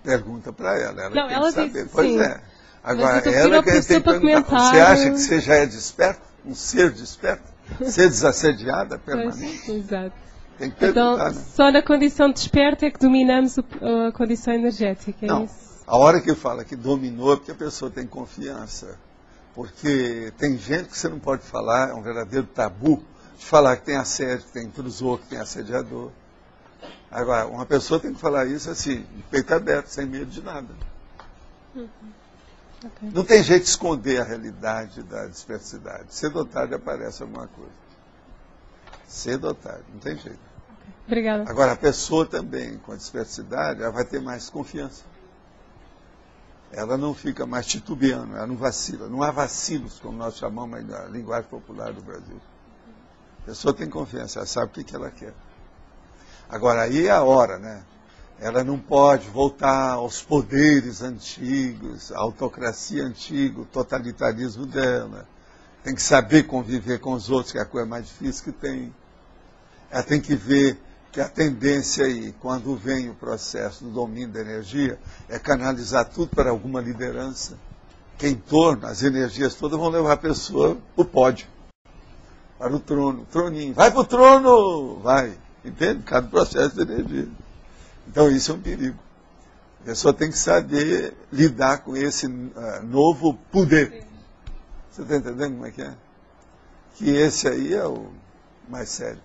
Pergunta para ela. Não, ela saber. disse Pois sim. é. Agora, mas ela que tem que perguntar. Você acha que você já é desperto? Um ser desperto? Ser desassediada permanente? Pois, exato. Tem que perguntar, então, né? só na condição de desperto é que dominamos a condição energética, é não, isso? A hora que fala que dominou é porque a pessoa tem confiança. Porque tem gente que você não pode falar, é um verdadeiro tabu, de falar que tem assédio, que tem intrusor, que tem assediador. Agora, uma pessoa tem que falar isso assim, de peito aberto, sem medo de nada. Okay. Não tem jeito de esconder a realidade da dispersidade. Cedo ou tarde aparece alguma coisa. Cedo ou tarde, não tem jeito. Okay. Obrigada. Agora, a pessoa também, com a dispersidade, ela vai ter mais confiança. Ela não fica mais titubeando, ela não vacila. Não há vacilos, como nós chamamos na linguagem popular do Brasil. A pessoa tem confiança, ela sabe o que ela quer. Agora, aí é a hora, né? Ela não pode voltar aos poderes antigos, à autocracia antiga, o totalitarismo dela. Tem que saber conviver com os outros, que é a coisa mais difícil que tem. Ela tem que ver que a tendência aí, quando vem o processo do domínio da energia, é canalizar tudo para alguma liderança, que em torno, as energias todas vão levar a pessoa para o pódio, para o trono, troninho. Vai para o trono! Vai! Entende? Cada processo de energia. Então isso é um perigo. A pessoa tem que saber lidar com esse novo poder. Você está entendendo como é que é? Que esse aí é o mais sério.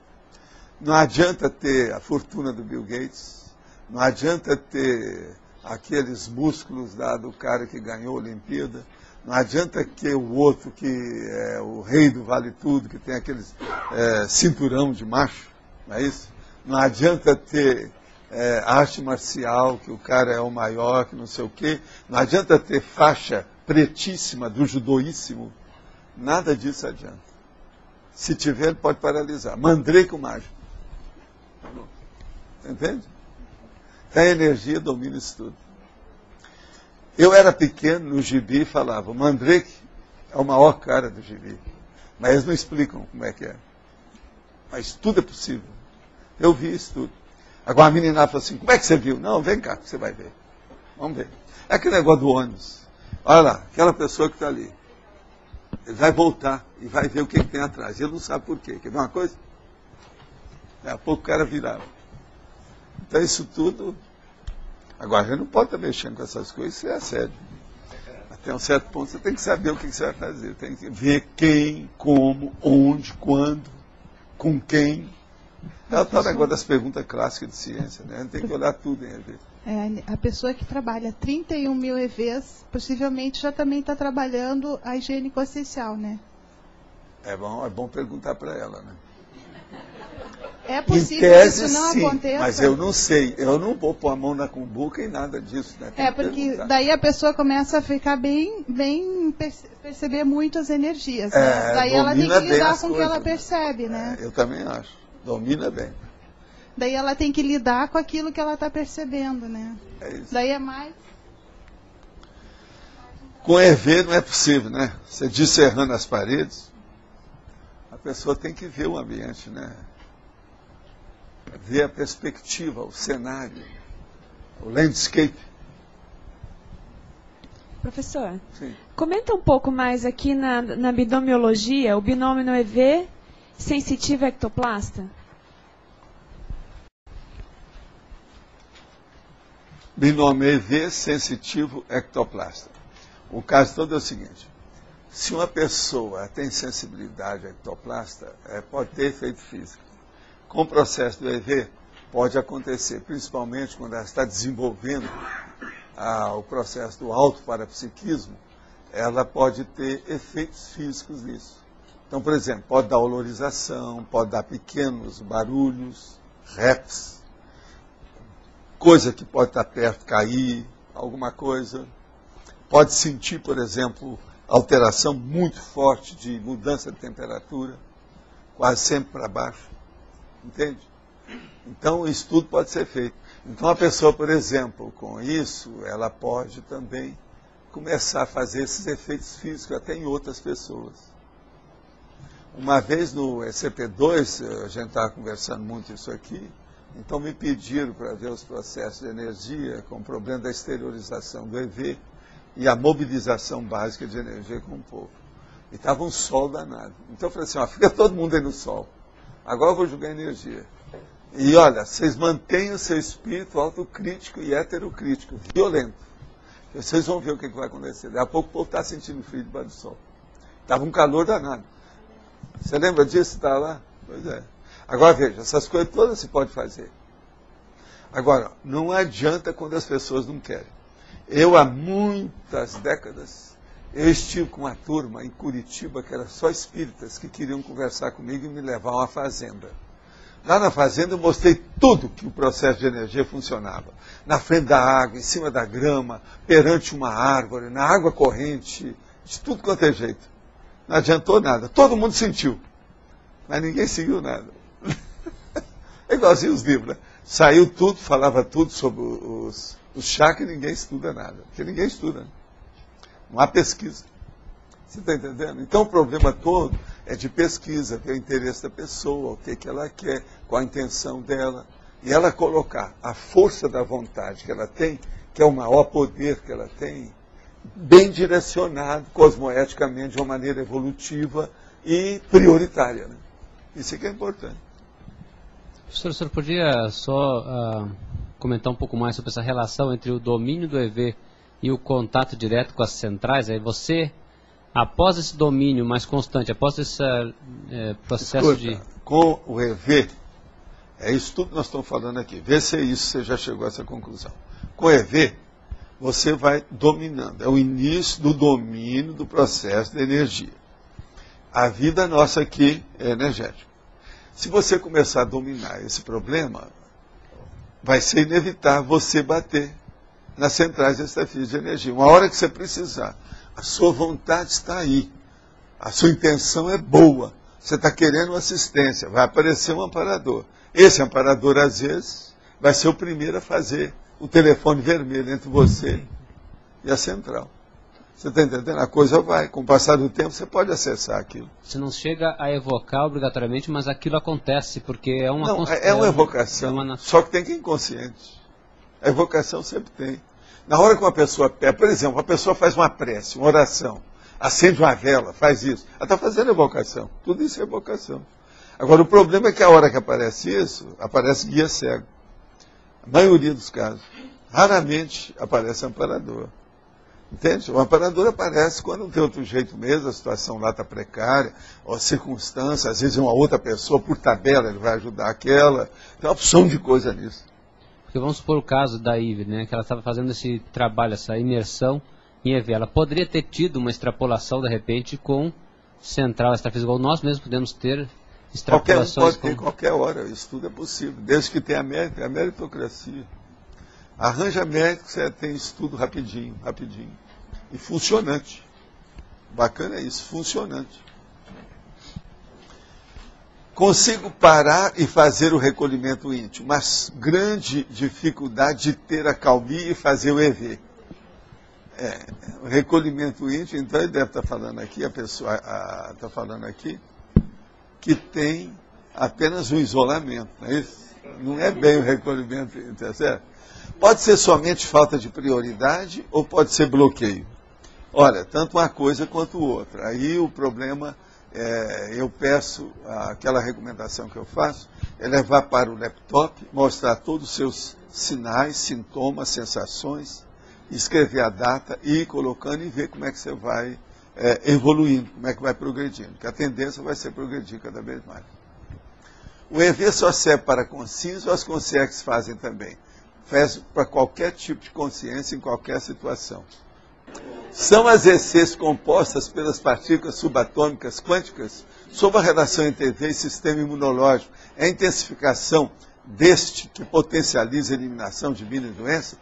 Não adianta ter a fortuna do Bill Gates, não adianta ter aqueles músculos do cara que ganhou a Olimpíada, não adianta que o outro que é o rei do vale tudo, que tem aqueles cinturão de macho, não é isso? Não adianta ter arte marcial, que o cara é o maior, que não sei o quê, não adianta ter faixa pretíssima do judoíssimo, nada disso adianta. Se tiver, ele pode paralisar. Mandrake o mágico. Entende? A energia domina isso tudo. Eu era pequeno no gibi e falava, o Mandrake é o maior cara do gibi. Mas eles não explicam como é que é. Mas tudo é possível. Eu vi isso tudo. Agora a menina falou assim, como é que você viu? Não, vem cá que você vai ver. Vamos ver. É aquele negócio do ônibus. Olha lá, aquela pessoa que está ali. Ele vai voltar e vai ver o que tem atrás. Ele não sabe por quê. Quer ver uma coisa? Daqui a pouco o cara virava. Então isso tudo... Agora, a gente não pode estar mexendo com essas coisas, isso é assédio. Até um certo ponto você tem que saber o que você vai fazer. Tem que ver quem, como, onde, quando, com quem. É o tal negócio das perguntas clássicas de ciência, né? A gente tem que olhar tudo em EV. A pessoa que trabalha 31 mil EVs, possivelmente já também está trabalhando a higiene consciencial, né? É bom perguntar para ela, né? É possível em tese, que isso não sim, aconteça? mas eu não sei. Eu não vou pôr a mão na cumbuca e nada disso. Né? Tem que Porque perguntar. daí a pessoa começa a ficar perceber muito as energias. Né? Daí ela tem que domina bem lidar as com o que coisas, ela né? percebe, né? Eu também acho. Domina bem. Daí ela tem que lidar com aquilo que ela está percebendo, né? É isso. Daí é mais... Com EV não é possível, né? Você discerrando as paredes, a pessoa tem que ver o ambiente, né? Ver a perspectiva, o cenário, o landscape. Professor, Sim. comenta um pouco mais aqui na binomiologia, o binômio no EV, sensitivo ectoplasta. Binômio EV sensitivo ectoplasta. O caso todo é o seguinte: se uma pessoa tem sensibilidade ectoplasta, pode ter efeito físico. Com o processo do EV, pode acontecer, principalmente quando ela está desenvolvendo o processo do autoparapsiquismo, ela pode ter efeitos físicos nisso. Então, por exemplo, pode dar olorização, pode dar pequenos barulhos, raps, coisa que pode estar perto cair, alguma coisa. Pode sentir, por exemplo, alteração muito forte de mudança de temperatura, quase sempre para baixo. Entende? Então, isso tudo pode ser feito. Então, a pessoa, por exemplo, com isso, ela pode também começar a fazer esses efeitos físicos até em outras pessoas. Uma vez no ECP2, a gente estava conversando muito isso aqui, então me pediram para ver os processos de energia com o problema da exteriorização do EV e a mobilização básica de energia com o povo. E estava um sol danado. Então eu falei assim, fica todo mundo aí no sol. Agora eu vou jogar energia. E olha, vocês mantenham o seu espírito autocrítico e heterocrítico, violento. Vocês vão ver o que vai acontecer. Daqui a pouco o povo está sentindo frio debaixo do sol. Estava um calor danado. Você lembra disso? Estava lá? Pois é. Agora veja, essas coisas todas se pode fazer. Agora, não adianta quando as pessoas não querem. Eu, há muitas décadas, eu estive com uma turma em Curitiba que era só espíritas que queriam conversar comigo e me levar a uma fazenda. Lá na fazenda eu mostrei tudo que o processo de energia funcionava. Na frente da água, em cima da grama, perante uma árvore, na água corrente, de tudo quanto é jeito. Não adiantou nada. Todo mundo sentiu, mas ninguém seguiu nada. É igualzinho os livros, né? Saiu tudo, falava tudo sobre os chakras e ninguém estuda nada. Porque ninguém estuda. Né? Não há pesquisa. Você está entendendo? Então o problema todo é de pesquisa, ver o interesse da pessoa, o que ela quer, qual a intenção dela. E ela colocar a força da vontade que ela tem, que é o maior poder que ela tem, bem direcionado, cosmoeticamente, de uma maneira evolutiva e prioritária. Né? Isso é que é importante. Professor, o senhor podia só comentar um pouco mais sobre essa relação entre o domínio do EV e o contato direto com as centrais? Aí você, após esse domínio mais constante, após esse processo com o EV, é isso tudo que nós estamos falando aqui. Vê se é isso, você já chegou a essa conclusão. Com o EV, você vai dominando. É o início do domínio do processo de energia. A vida nossa aqui é energética. Se você começar a dominar esse problema, vai ser inevitável você bater nas centrais extrafísicas de energia. Uma hora que você precisar, a sua vontade está aí. A sua intenção é boa. Você está querendo assistência. Vai aparecer um amparador. Esse amparador, às vezes, vai ser o primeiro a fazer o telefone vermelho entre você e a central. Você está entendendo? A coisa vai. Com o passar do tempo, você pode acessar aquilo. Você não chega a evocar obrigatoriamente, mas aquilo acontece, porque é uma... Não, é uma evocação, só que tem que ir inconsciente. A evocação sempre tem. Na hora que uma pessoa pede, por exemplo, uma pessoa faz uma prece, uma oração, acende uma vela, faz isso, ela está fazendo evocação. Tudo isso é evocação. Agora, o problema é que a hora que aparece isso, aparece guia cego. A maioria dos casos. Raramente aparece amparador. Entende? O amparador aparece quando não tem outro jeito mesmo, a situação lá está precária, ou a circunstância, às vezes uma outra pessoa, por tabela, ele vai ajudar aquela. Tem uma opção de coisa nisso. Porque vamos supor o caso da Ive, né, que ela estava fazendo esse trabalho, essa imersão em EV. Ela poderia ter tido uma extrapolação, de repente, com central extrafísica, ou nós mesmos podemos ter Qualquer um extrapolações... pode ter qualquer hora, isso tudo é possível, desde que tenha a meritocracia. Arranja mérito que você tem estudo rapidinho. E funcionante. Bacana é isso, funcionante. Consigo parar e fazer o recolhimento íntimo, mas grande dificuldade de ter a calmia e fazer o EV. O recolhimento íntimo, então ele deve estar falando aqui, a pessoa está falando aqui, que tem apenas um isolamento, não é isso? Não é bem o recolhimento íntimo, tá certo? Pode ser somente falta de prioridade ou pode ser bloqueio. Olha, tanto uma coisa quanto outra. Aí o problema, eu peço, aquela recomendação que eu faço, é levar para o laptop, mostrar todos os seus sinais, sintomas, sensações, escrever a data e ir colocando e ver como é que você vai evoluindo, como é que vai progredindo. Porque a tendência vai ser progredir cada vez mais. O EV só serve para consciência ou as consciências fazem também? Faz para qualquer tipo de consciência, em qualquer situação. São as ECs compostas pelas partículas subatômicas quânticas sob a relação entre EV e sistema imunológico. É a intensificação deste que potencializa a eliminação de mini doença?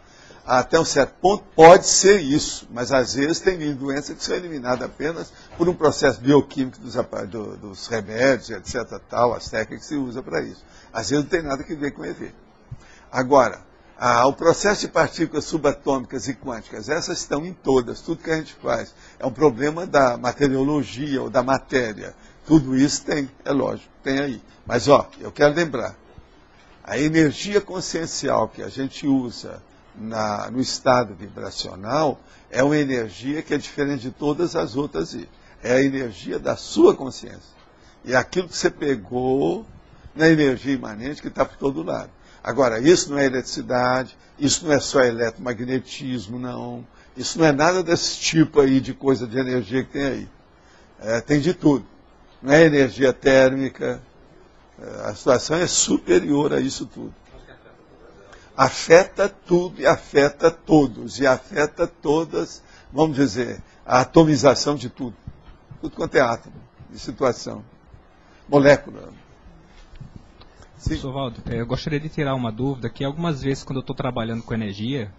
Até um certo ponto pode ser isso, mas às vezes tem mini doença que são eliminadas apenas por um processo bioquímico dos remédios, etc. Tal, as técnicas que se usa para isso. Às vezes não tem nada a ver com EV. Agora, o processo de partículas subatômicas e quânticas, essas estão em todas, tudo que a gente faz. É um problema da materiologia ou da matéria. Tudo isso tem, é lógico, tem aí. Mas, eu quero lembrar, a energia consciencial que a gente usa no estado vibracional é uma energia que é diferente de todas as outras. É a energia da sua consciência. E é aquilo que você pegou na energia imanente que está por todo lado. Agora, isso não é eletricidade, isso não é só eletromagnetismo, não. Isso não é nada desse tipo aí de coisa de energia que tem aí. Tem de tudo. Não é energia térmica. A situação é superior a isso tudo. Afeta tudo e afeta todos. E afeta todas, vamos dizer, a atomização de tudo. Tudo quanto é átomo de situação. Molécula. Professor Valdo, eu gostaria de tirar uma dúvida, que algumas vezes quando eu estou trabalhando com energia,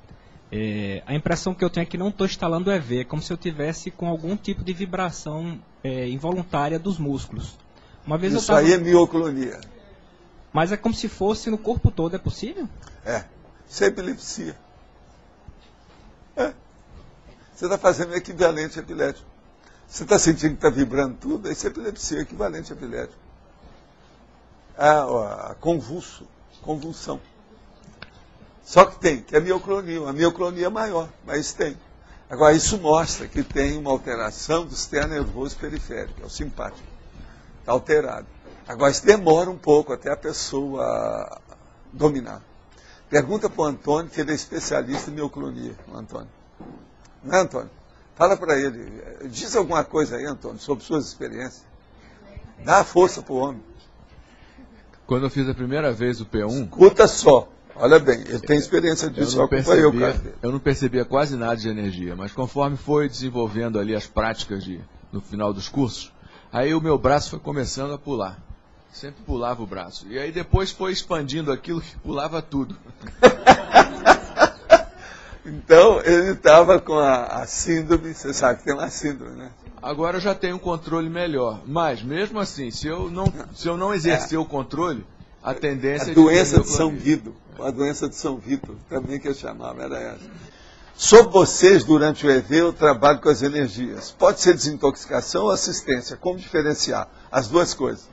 a impressão que eu tenho é que não estou instalando EV, é como se eu tivesse com algum tipo de vibração involuntária dos músculos. Uma vez isso aí é mioclonia. Mas é como se fosse no corpo todo, é possível? Isso é epilepsia. Você está fazendo equivalente epilético. Você está sentindo que está vibrando tudo, isso é epilepsia, equivalente epilético. Convulsão. Só que é mioclonia. A mioclonia é maior, mas tem. Agora, isso mostra que tem uma alteração do sistema nervoso periférico, é o simpático. Está alterado. Agora, isso demora um pouco até a pessoa dominar. Pergunta para o Antônio, que ele é especialista em mioclonia. O Antônio. Não é, Antônio? Fala para ele. Diz alguma coisa aí, Antônio, sobre suas experiências. Dá a força para o homem. Quando eu fiz a primeira vez o P1... Escuta só. Olha bem, ele tem experiência disso, eu não percebia quase nada de energia, mas conforme foi desenvolvendo ali as práticas no final dos cursos, aí o meu braço foi começando a pular. Sempre pulava o braço. E aí depois foi expandindo aquilo que pulava tudo. Então, ele estava com a síndrome, você sabe que tem uma síndrome, né? Agora eu já tenho um controle melhor, mas mesmo assim, se eu não exercer o controle, a tendência é de... A doença de São Guido, a doença de São Vitor, também que eu chamava, era essa. Sobre vocês, durante o EV, eu trabalho com as energias. Pode ser desintoxicação ou assistência, como diferenciar? As duas coisas.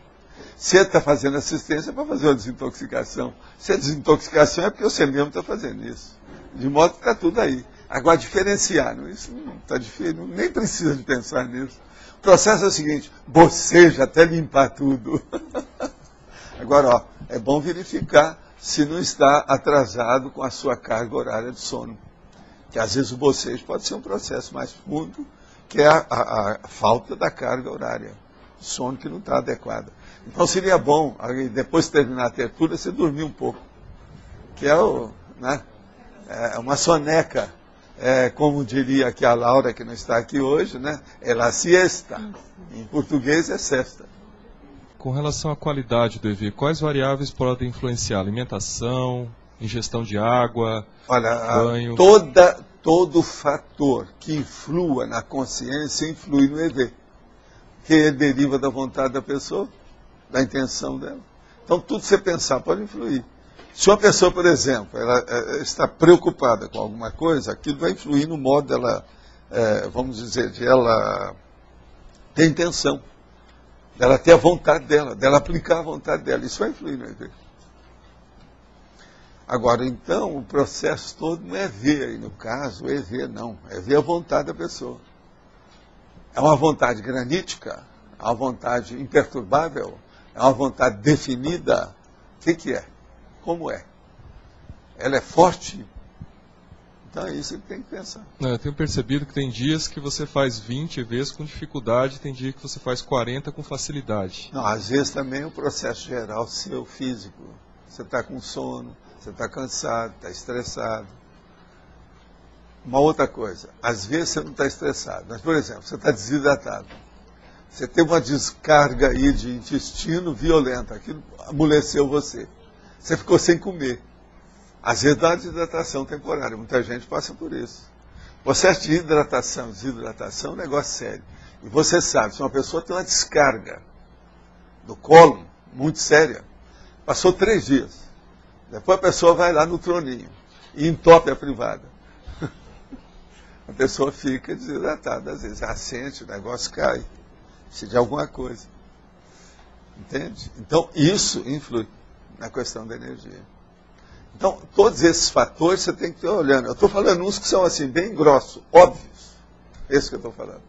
Se ele está fazendo assistência, é para fazer uma desintoxicação. Se é desintoxicação, é porque você mesmo está fazendo isso. De modo que está tudo aí. Agora, diferenciar, isso não está difícil, nem precisa de pensar nisso. O processo é o seguinte, boceja até limpar tudo. Agora, é bom verificar se não está atrasado com a sua carga horária de sono. Que às vezes o bocejo pode ser um processo mais fundo, que é a falta da carga horária. Sono que não está adequada. Então seria bom, depois de terminar a tertúlia, você dormir um pouco. Que é uma soneca. Como diria aqui a Laura, que não está aqui hoje, é la siesta. Em português é sesta. Com relação à qualidade do EV, quais variáveis podem influenciar? Alimentação, ingestão de água, banho? Todo fator que influa na consciência influi no EV, que deriva da vontade da pessoa, da intenção dela. Então, tudo que você pensar pode influir. Se uma pessoa, por exemplo, ela está preocupada com alguma coisa, aquilo vai influir no modo dela, vamos dizer, de ela ter intenção, dela ter a vontade dela aplicar a vontade dela. Isso vai influir no EV. Agora, então, o processo todo não é EV aí, no caso, o EV não. EV é a vontade da pessoa. É uma vontade granítica, é uma vontade imperturbável, é uma vontade definida. O que é? Como é? Ela é forte? Então é isso que tem que pensar. Não, eu tenho percebido que tem dias que você faz 20 vezes com dificuldade, tem dia que você faz 40 com facilidade. Não, às vezes também é um processo geral seu, físico. Você está com sono, você está cansado, está estressado. Uma outra coisa, às vezes você não está estressado, mas, por exemplo, você está desidratado. Você tem uma descarga aí de intestino violenta, aquilo amoleceu você. Você ficou sem comer. Às vezes dá uma desidratação temporária, muita gente passa por isso. O processo de hidratação e desidratação é um negócio sério. E você sabe, se uma pessoa tem uma descarga do cólon muito séria, passou 3 dias. Depois a pessoa vai lá no troninho e entope a privada. A pessoa fica desidratada, às vezes assente, o negócio cai. Precisa de alguma coisa. Entende? Então, isso influi na questão da energia. Então, todos esses fatores você tem que ir olhando. Eu estou falando uns que são assim, bem grossos, óbvios. Esse que eu estou falando.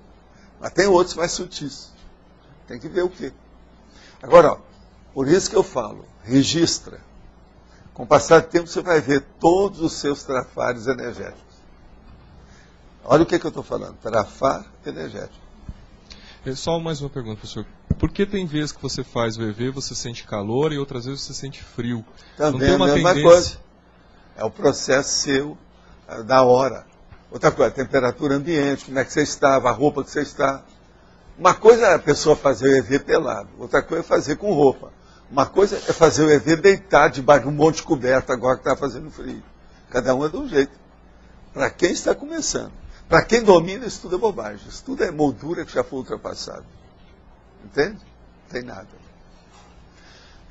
Mas tem outros mais sutis. Tem que ver o quê? Agora, ó, por isso que eu falo, registra. Com o passar do tempo você vai ver todos os seus trafares energéticos. Olha o que eu estou falando, trafar energético. Só mais uma pergunta, professor. Por que tem vezes que você faz o EV, você sente calor e outras vezes você sente frio? Também não tem uma é a mesma tendência... coisa. É o processo seu, da hora. Outra coisa, a temperatura ambiente, como é que você estava, a roupa que você está. Uma coisa é a pessoa fazer o EV pelado, outra coisa é fazer com roupa. Uma coisa é fazer o EV deitado debaixo de um monte de coberta agora que está fazendo frio. Cada um é de um jeito. Para quem está começando. Para quem domina, isso tudo é bobagem. Isso tudo é moldura que já foi ultrapassado. Entende? Não tem nada.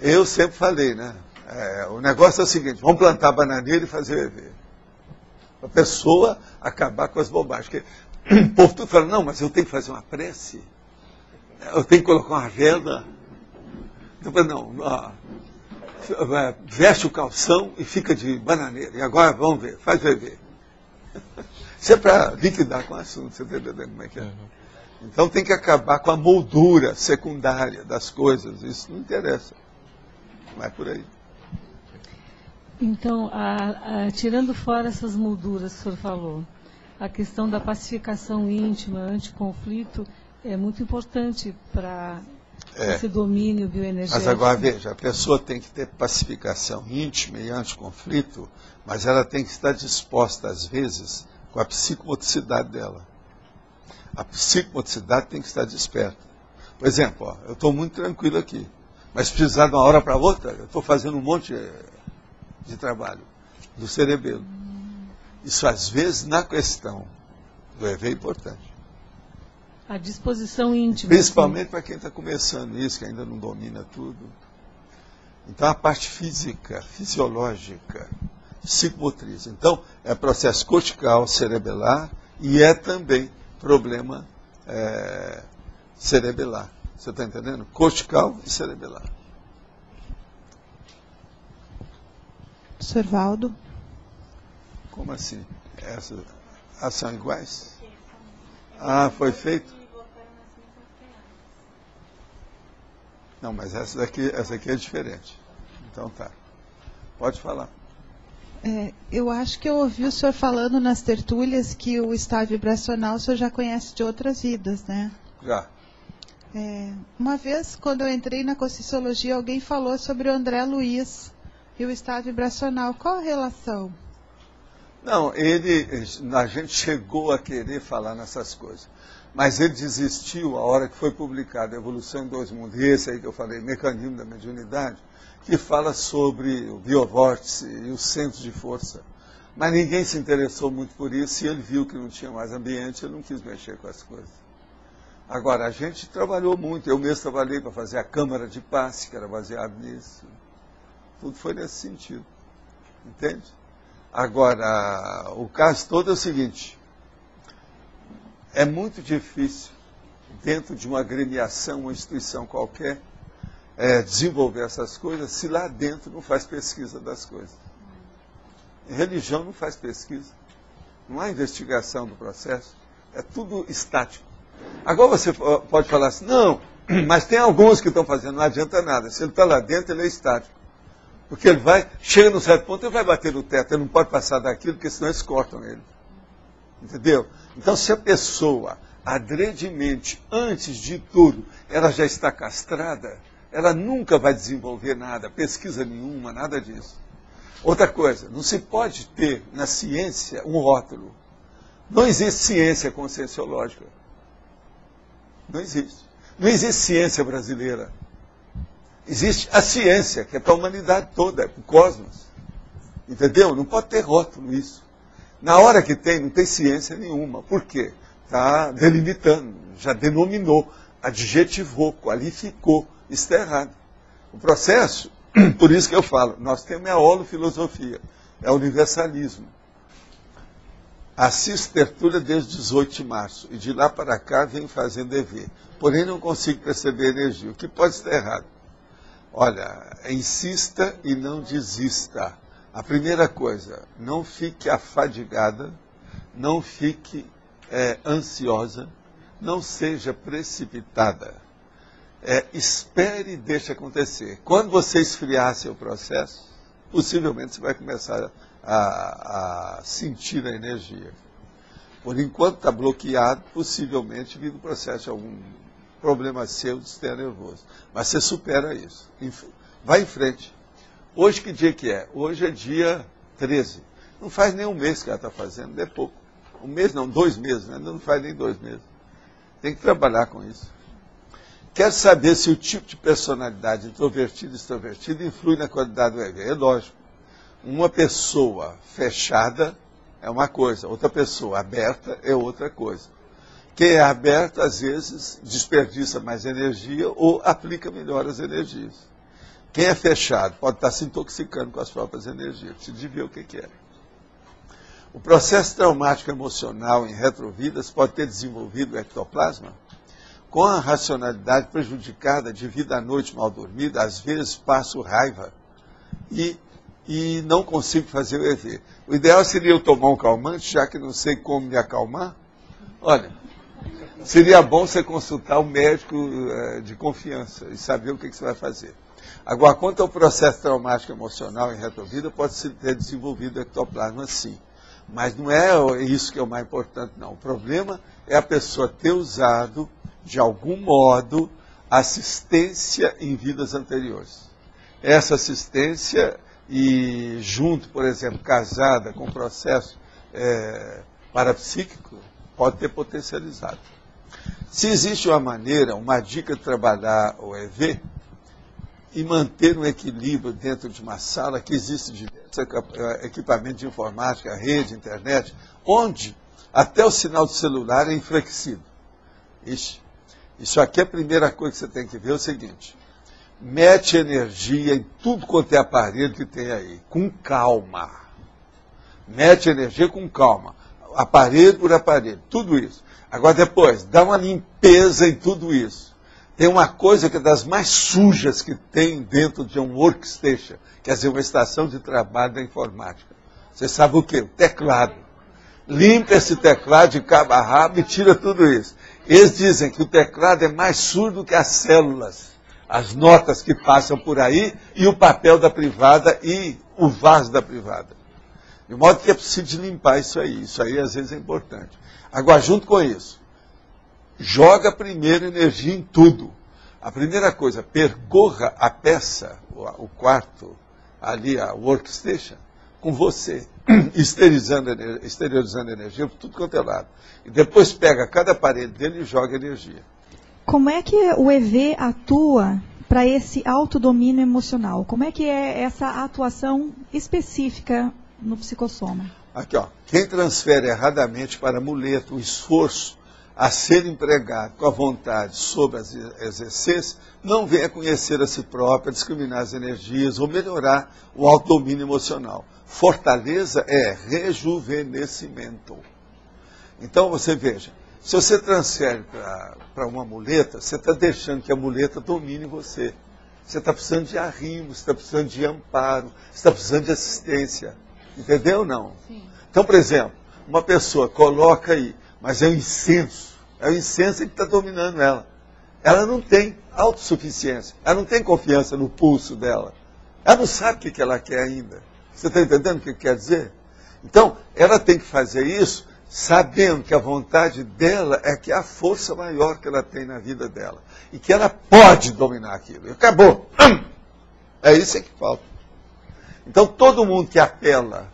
Eu sempre falei, né? O negócio é o seguinte, vamos plantar bananeira e fazer o EV. A pessoa acabar com as bobagens. Porque o povo tudo fala, não, mas eu tenho que fazer uma prece. Eu tenho que colocar uma vela. Então, não, veste o calção e fica de bananeira. E agora, vamos ver, faz o EV. Isso é para liquidar com o assunto, você está entendendo como é que é? Então tem que acabar com a moldura secundária das coisas, isso não interessa. Não é por aí. Então, tirando fora essas molduras que o senhor falou, a questão da pacificação íntima, anticonflito, é muito importante para esse domínio bioenergético. Mas agora veja, a pessoa tem que ter pacificação íntima e anticonflito, mas ela tem que estar disposta, às vezes, com a psicomotricidade dela. A psicomotricidade tem que estar desperta. Por exemplo, ó, eu estou muito tranquilo aqui, mas precisar de uma hora para outra, eu estou fazendo um monte de trabalho do cerebelo. Isso, às vezes, na questão do EV é importante. A disposição íntima. Principalmente para quem está começando isso, que ainda não domina tudo. Então, a parte física, fisiológica, psicomotriz. Então, é processo cortical, cerebelar e é também problema cerebelar. Você está entendendo? Cortical e cerebelar. Professor Valdo. Como assim? Essas são iguais? Ah, foi feito? Não, mas essa aqui é diferente. Então tá. Pode falar. Eu acho que eu ouvi o senhor falando nas tertúlias que o estado vibracional o senhor já conhece de outras vidas, né? Já. Uma vez, quando eu entrei na Conscienciologia, alguém falou sobre o André Luiz e o estado vibracional. Qual a relação? Não, a gente chegou a querer falar nessas coisas. Mas ele desistiu a hora que foi publicado a Evolução em Dois Mundos, esse aí que eu falei, Mecanismo da Mediunidade, que fala sobre o biovórtice e os centros de força. Mas ninguém se interessou muito por isso, e ele viu que não tinha mais ambiente, ele não quis mexer com as coisas. Agora, a gente trabalhou muito, eu mesmo trabalhei para fazer a Câmara de Passe, que era baseado nisso. Tudo foi nesse sentido, entende? Agora, o caso todo é o seguinte, é muito difícil, dentro de uma agremiação, uma instituição qualquer, desenvolver essas coisas, se lá dentro não faz pesquisa das coisas. Em religião não faz pesquisa, não há investigação do processo, é tudo estático. Agora você pode falar assim, não, mas tem alguns que estão fazendo, não adianta nada, se ele está lá dentro, ele é estático. Porque ele chega num certo ponto, ele vai bater no teto, ele não pode passar daquilo, porque senão eles cortam ele. Entendeu? Então, se a pessoa, adredemente, antes de tudo, ela já está castrada, ela nunca vai desenvolver nada, pesquisa nenhuma, nada disso. Outra coisa, não se pode ter na ciência um rótulo. Não existe ciência conscienciológica. Não existe. Não existe ciência brasileira. Existe a ciência, que é para a humanidade toda, é para o cosmos. Entendeu? Não pode ter rótulo isso. Na hora que tem, não tem ciência nenhuma. Por quê? Está delimitando, já denominou, adjetivou, qualificou. Isso está errado. O processo, por isso que eu falo, nós temos a holofilosofia, é o universalismo. Assisto tertúlia desde 18 de março, e de lá para cá venho fazendo EV. Porém não consigo perceber energia, o que pode estar errado. Olha, insista e não desista. A primeira coisa, não fique afadigada, não fique ansiosa, não seja precipitada. Espere e deixe acontecer. Quando você esfriar seu processo, possivelmente você vai começar a sentir a energia. Por enquanto está bloqueado, possivelmente vindo o processo de algum problema seu de sistema nervoso. Mas você supera isso. Vai em frente. Hoje que dia que é? Hoje é dia 13. Não faz nem um mês que ela está fazendo, é pouco. Um mês não, 2 meses, né? Não faz nem 2 meses. Tem que trabalhar com isso. Quero saber se o tipo de personalidade introvertida e extrovertida influi na qualidade do EV. É lógico. Uma pessoa fechada é uma coisa, outra pessoa aberta é outra coisa. Quem é aberto, às vezes, desperdiça mais energia ou aplica melhor as energias. Quem é fechado pode estar se intoxicando com as próprias energias. Precisa de ver o que é. O processo traumático emocional em retrovidas pode ter desenvolvido o ectoplasma com a racionalidade prejudicada devido à noite mal dormida. Às vezes passo raiva e não consigo fazer o EV. O ideal seria eu tomar um calmante, já que não sei como me acalmar. Olha, seria bom você consultar um médico de confiança e saber o que você vai fazer. Agora, quanto ao processo traumático emocional em retrovida, pode ter desenvolvido ectoplasma sim. Mas não é isso que é o mais importante, não. O problema é a pessoa ter usado, de algum modo, assistência em vidas anteriores. Essa assistência, e junto, por exemplo, casada com processo parapsíquico, pode ter potencializado. Se existe uma maneira, uma dica de trabalhar o EV e manter um equilíbrio dentro de uma sala que existe diversos equipamentos de informática, rede, internet, onde até o sinal do celular é enfraquecido. Isso aqui é a primeira coisa que você tem que ver, é o seguinte: mete energia em tudo quanto é aparelho que tem aí, com calma. Mete energia com calma. Aparelho por aparelho, tudo isso. Agora depois, dá uma limpeza em tudo isso. Tem uma coisa que é das mais sujas que tem dentro de um workstation, quer dizer, uma estação de trabalho da informática. Você sabe o quê? O teclado. Limpa esse teclado de cabo a rabo e tira tudo isso. Eles dizem que o teclado é mais surdo que as células, as notas que passam por aí e o papel da privada e o vaso da privada. De modo que é preciso de limpar isso aí. Isso aí às vezes é importante. Agora, junto com isso, joga primeiro energia em tudo. A primeira coisa, percorra a peça, o quarto, ali a workstation, com você. exteriorizando energia por tudo quanto é lado. E depois pega cada aparelho dele e joga energia. Como é que o EV atua para esse autodomínio emocional? Como é que é essa atuação específica no psicossoma? Aqui, ó. Quem transfere erradamente para a muleta o esforço a ser empregado com a vontade sobre as exercências, não vem a conhecer a si próprio, a discriminar as energias ou melhorar o autodomínio emocional. Fortaleza é rejuvenescimento. Então você veja, se você transfere para uma muleta, você está deixando que a muleta domine você. Você está precisando de arrimo, você está precisando de amparo, você está precisando de assistência. Entendeu ou não? Sim. Então, por exemplo, uma pessoa coloca aí, mas é o incenso que está dominando ela. Ela não tem autossuficiência, ela não tem confiança no pulso dela. Ela não sabe o que ela quer ainda. Você está entendendo o que quer dizer? Então, ela tem que fazer isso sabendo que a vontade dela é que é a força maior que ela tem na vida dela. E que ela pode dominar aquilo. E acabou. É isso que falta. Então, todo mundo que apela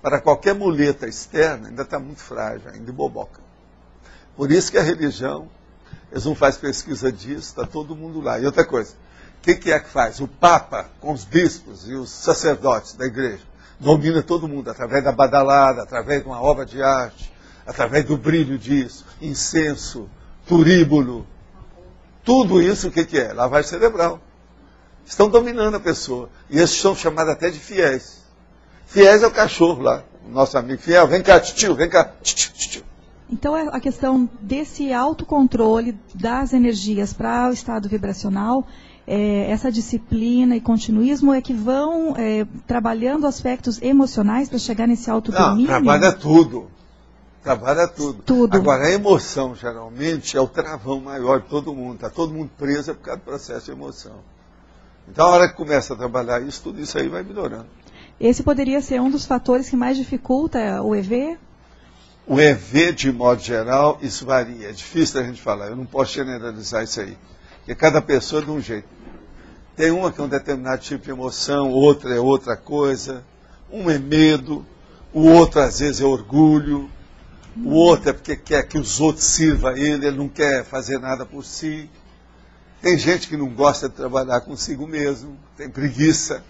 para qualquer muleta externa ainda está muito frágil, ainda boboca. Por isso que a religião, eles não fazem pesquisa disso, está todo mundo lá. E outra coisa, o que é que faz? O Papa, com os bispos e os sacerdotes da igreja, domina todo mundo, através da badalada, através de uma obra de arte, através do brilho disso, incenso, turíbulo. Tudo isso o que é? Lavagem cerebral. Estão dominando a pessoa. E esses são chamados até de fiéis. Fiéis é o cachorro lá, o nosso amigo fiel. Vem cá, tio, vem cá. Tio. Então, a questão desse autocontrole das energias para o estado vibracional, essa disciplina e continuismo é que vão trabalhando aspectos emocionais para chegar nesse autodomínio? Não, trabalha tudo. Trabalha tudo. Agora, a emoção, geralmente, é o travão maior de todo mundo. Está todo mundo preso por causa do processo de emoção. Então, a hora que começa a trabalhar isso, tudo isso aí vai melhorando. Esse poderia ser um dos fatores que mais dificulta o EV? O EV, de modo geral, isso varia. É difícil a gente falar. Eu não posso generalizar isso aí. Porque cada pessoa é de um jeito. Tem uma que é um determinado tipo de emoção, outra é outra coisa. Um é medo, o outro às vezes é orgulho, o outro é porque quer que os outros sirvam a ele não quer fazer nada por si. Tem gente que não gosta de trabalhar consigo mesmo, tem preguiça.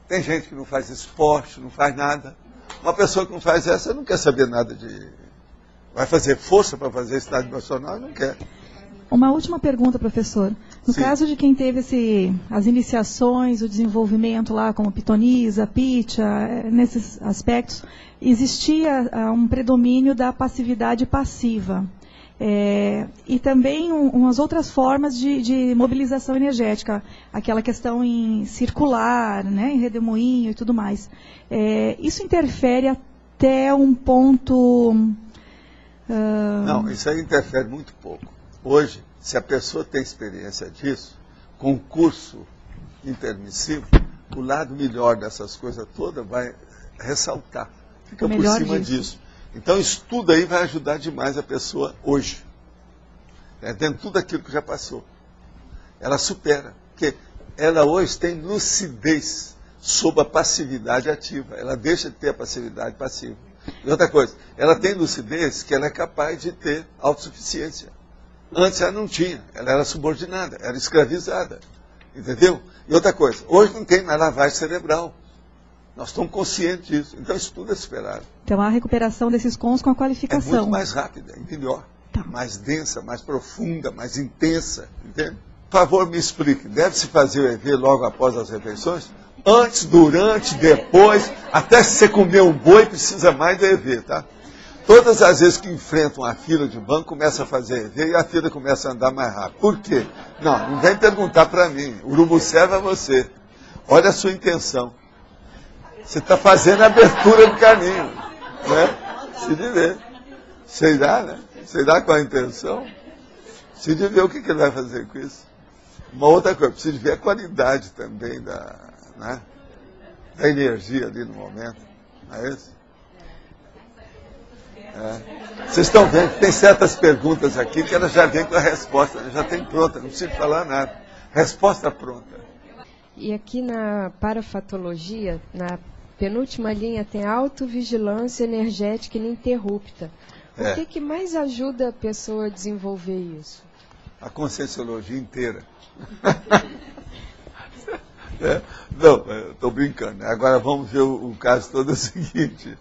Tem gente que não faz esporte, não faz nada. Uma pessoa que não faz essa não quer saber nada de... Vai fazer força para fazer estado emocional? Não quer. Uma última pergunta, professor. No Sim. caso de quem teve as iniciações, o desenvolvimento lá, como pitonisa, pitcha, nesses aspectos, existia um predomínio da passividade passiva. E também umas outras formas de mobilização energética, aquela questão em circular, né, em redemoinho e tudo mais. Isso interfere até um ponto... Não, isso aí interfere muito pouco. Hoje, se a pessoa tem experiência disso, com curso intermissivo, o lado melhor dessas coisas todas vai ressaltar. Fica por cima disso. Então, isso tudo aí vai ajudar demais a pessoa hoje. Dentro de tudo aquilo que já passou. Ela supera. Porque ela hoje tem lucidez sobre a passividade ativa. Ela deixa de ter a passividade passiva. E outra coisa, ela tem lucidez que ela é capaz de ter autossuficiência. Antes ela não tinha. Ela era subordinada, era escravizada. Entendeu? E outra coisa, hoje não tem mais lavagem cerebral. Nós estamos conscientes disso. Então isso tudo é superado. Então a recuperação desses cons com a qualificação. É muito mais rápida, é melhor. Tá. Mais densa, mais profunda, mais intensa. Entende? Por favor, me explique. Deve-se fazer o EV logo após as refeições? Antes, durante, depois. Até se você comer um boi, precisa mais do EV, tá? Todas as vezes que enfrentam a fila de banco, começa a fazer EV e a fila começa a andar mais rápido. Por quê? Não vem perguntar para mim. O urubu serve a você. Olha a sua intenção. Você está fazendo a abertura do caminho. Né? Se de ver. Sei lá, né? Sei lá qual a intenção. Se de ver o que ele vai fazer com isso. Uma outra coisa, precisa de ver a qualidade também da energia ali no momento. Não é isso? Vocês estão vendo que tem certas perguntas aqui que ela já vem com a resposta, já tem pronta, não precisa falar nada. Resposta pronta. E aqui na parafatologia, na penúltima linha tem autovigilância energética ininterrupta. O que mais ajuda a pessoa a desenvolver isso? A conscienciologia inteira. Não, estou brincando. Agora vamos ver o caso todo seguinte.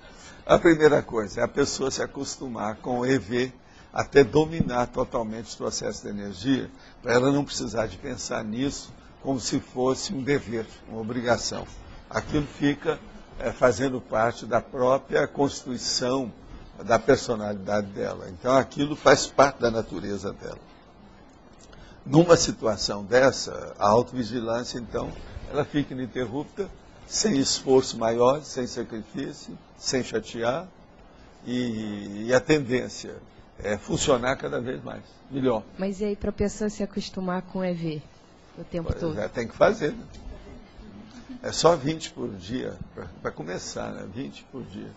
A primeira coisa é a pessoa se acostumar com o EV até dominar totalmente os processos de energia, para ela não precisar de pensar nisso como se fosse um dever, uma obrigação. Aquilo fica fazendo parte da própria constituição da personalidade dela. Então aquilo faz parte da natureza dela. Numa situação dessa, a autovigilância, então, ela fica ininterrupta, sem esforço maior, sem sacrifício, sem chatear, e a tendência é funcionar cada vez mais, melhor. Mas e aí, para a pessoa se acostumar com o EV o tempo todo? Tem que fazer, né? É só 20 por dia, para começar, né? 20 por dia.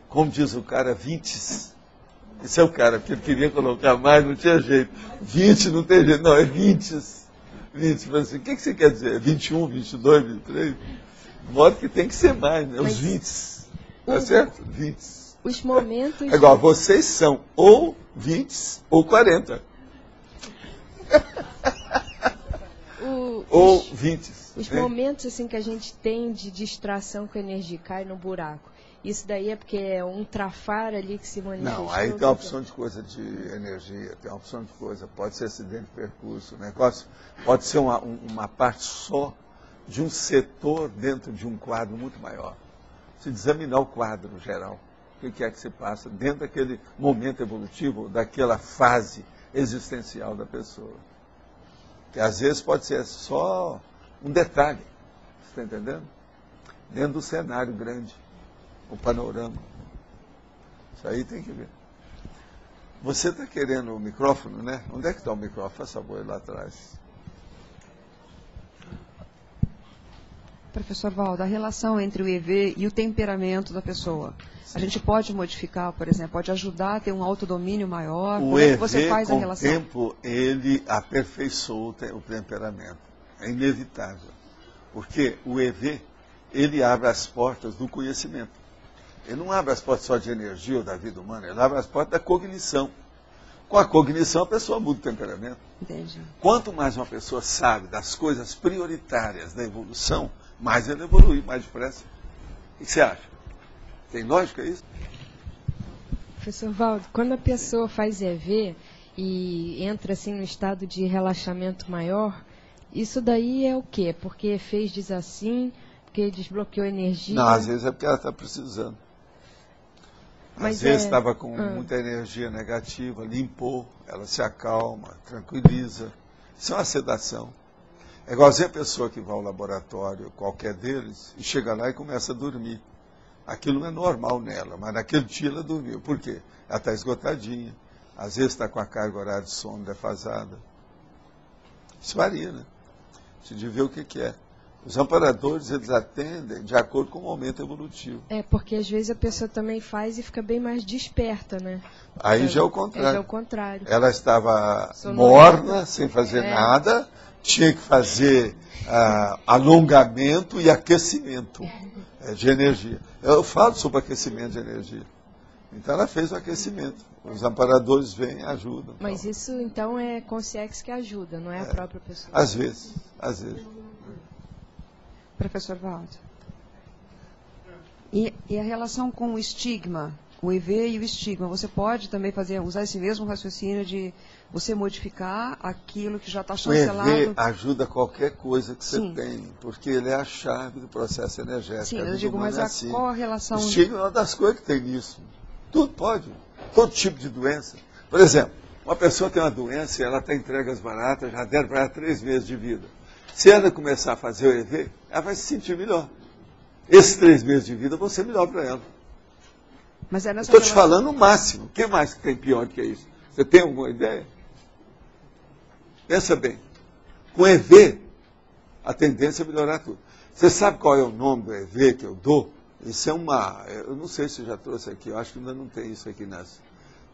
Como diz o cara, 20. Esse é o cara que queria colocar mais, não tinha jeito. 20 não tem jeito, não, é 20. 20, assim, o que você quer dizer? 21, 22, 23? De modo que tem que ser mais, né? Os 20. Tá certo? 20. Os momentos... É igual, vocês são ou 20 ou 40. Ou 20. Os momentos assim, que a gente tem de distração com a energia, cai no buraco. Isso daí é porque é um trafar ali que se manifestou? Não, aí tem uma opção de coisa de energia, tem uma opção de coisa, pode ser acidente de percurso, o negócio pode ser uma parte só de um setor dentro de um quadro muito maior. Se examinar o quadro geral, o que é que se passa dentro daquele momento evolutivo, daquela fase existencial da pessoa. Que às vezes pode ser só um detalhe, você está entendendo? Dentro do cenário grande. O panorama. Isso aí tem que ver. Você está querendo o micrófono, né? Onde é que está o micrófono? Faça favor, lá atrás. Professor Valdo, a relação entre o EV e o temperamento da pessoa. Sim. A gente pode modificar, por exemplo, pode ajudar a ter um autodomínio maior? O EV, você faz a relação? Com o tempo, ele aperfeiçoou o temperamento. É inevitável. Porque o EV, ele abre as portas do conhecimento. Ele não abre as portas só de energia ou da vida humana, ele abre as portas da cognição. Com a cognição, a pessoa muda o temperamento. Entendi. Quanto mais uma pessoa sabe das coisas prioritárias da evolução, mais ela evolui, mais depressa. O que você acha? Tem lógica isso? Professor Valdo, quando a pessoa faz EV e entra assim no estado de relaxamento maior, isso daí é o quê? Porque fez assim, porque desbloqueou energia? Não, às vezes é porque ela está precisando. Às vezes estava com muita energia negativa, limpou, ela se acalma, tranquiliza. Isso é uma sedação. É igualzinho a pessoa que vai ao laboratório, qualquer deles, e chega lá e começa a dormir. Aquilo não é normal nela, mas naquele dia ela dormiu. Por quê? Ela está esgotadinha. Às vezes está com a carga horária de sono defasada. Isso varia, né? Você de ver o que é. Os amparadores, eles atendem de acordo com o momento evolutivo. É, porque às vezes a pessoa também faz e fica bem mais desperta, né? Aí já é o contrário. Já é o contrário. Ela estava morna, sem fazer nada, tinha que fazer alongamento e aquecimento de energia. Eu falo sobre aquecimento de energia. Então ela fez o aquecimento. Os amparadores vêm e ajudam. Mas tal. Isso então é consciência que ajuda, não é a própria pessoa? Às vezes, às vezes. Professor Valdo. E a relação com o estigma, o EV e o estigma, você pode também usar esse mesmo raciocínio de você modificar aquilo que já está chancelado? O EV ajuda qualquer coisa que você tem, porque ele é a chave do processo energético. Sim, eu digo, mas qual a relação? O estigma é uma das coisas que tem nisso. Tudo pode, todo tipo de doença. Por exemplo, uma pessoa tem uma doença e ela está entregue às baratas, já deram para ela 3 meses de vida. Se ela começar a fazer o EV, ela vai se sentir melhor. Esses 3 meses de vida vão ser melhor para ela. Mas estou te falando o máximo. O que mais que tem pior do que isso? Você tem alguma ideia? Pensa bem. Com EV, a tendência é melhorar tudo. Você sabe qual é o nome do EV que eu dou? Isso é uma... Eu não sei se eu já trouxe aqui. Eu acho que ainda não tem isso aqui nas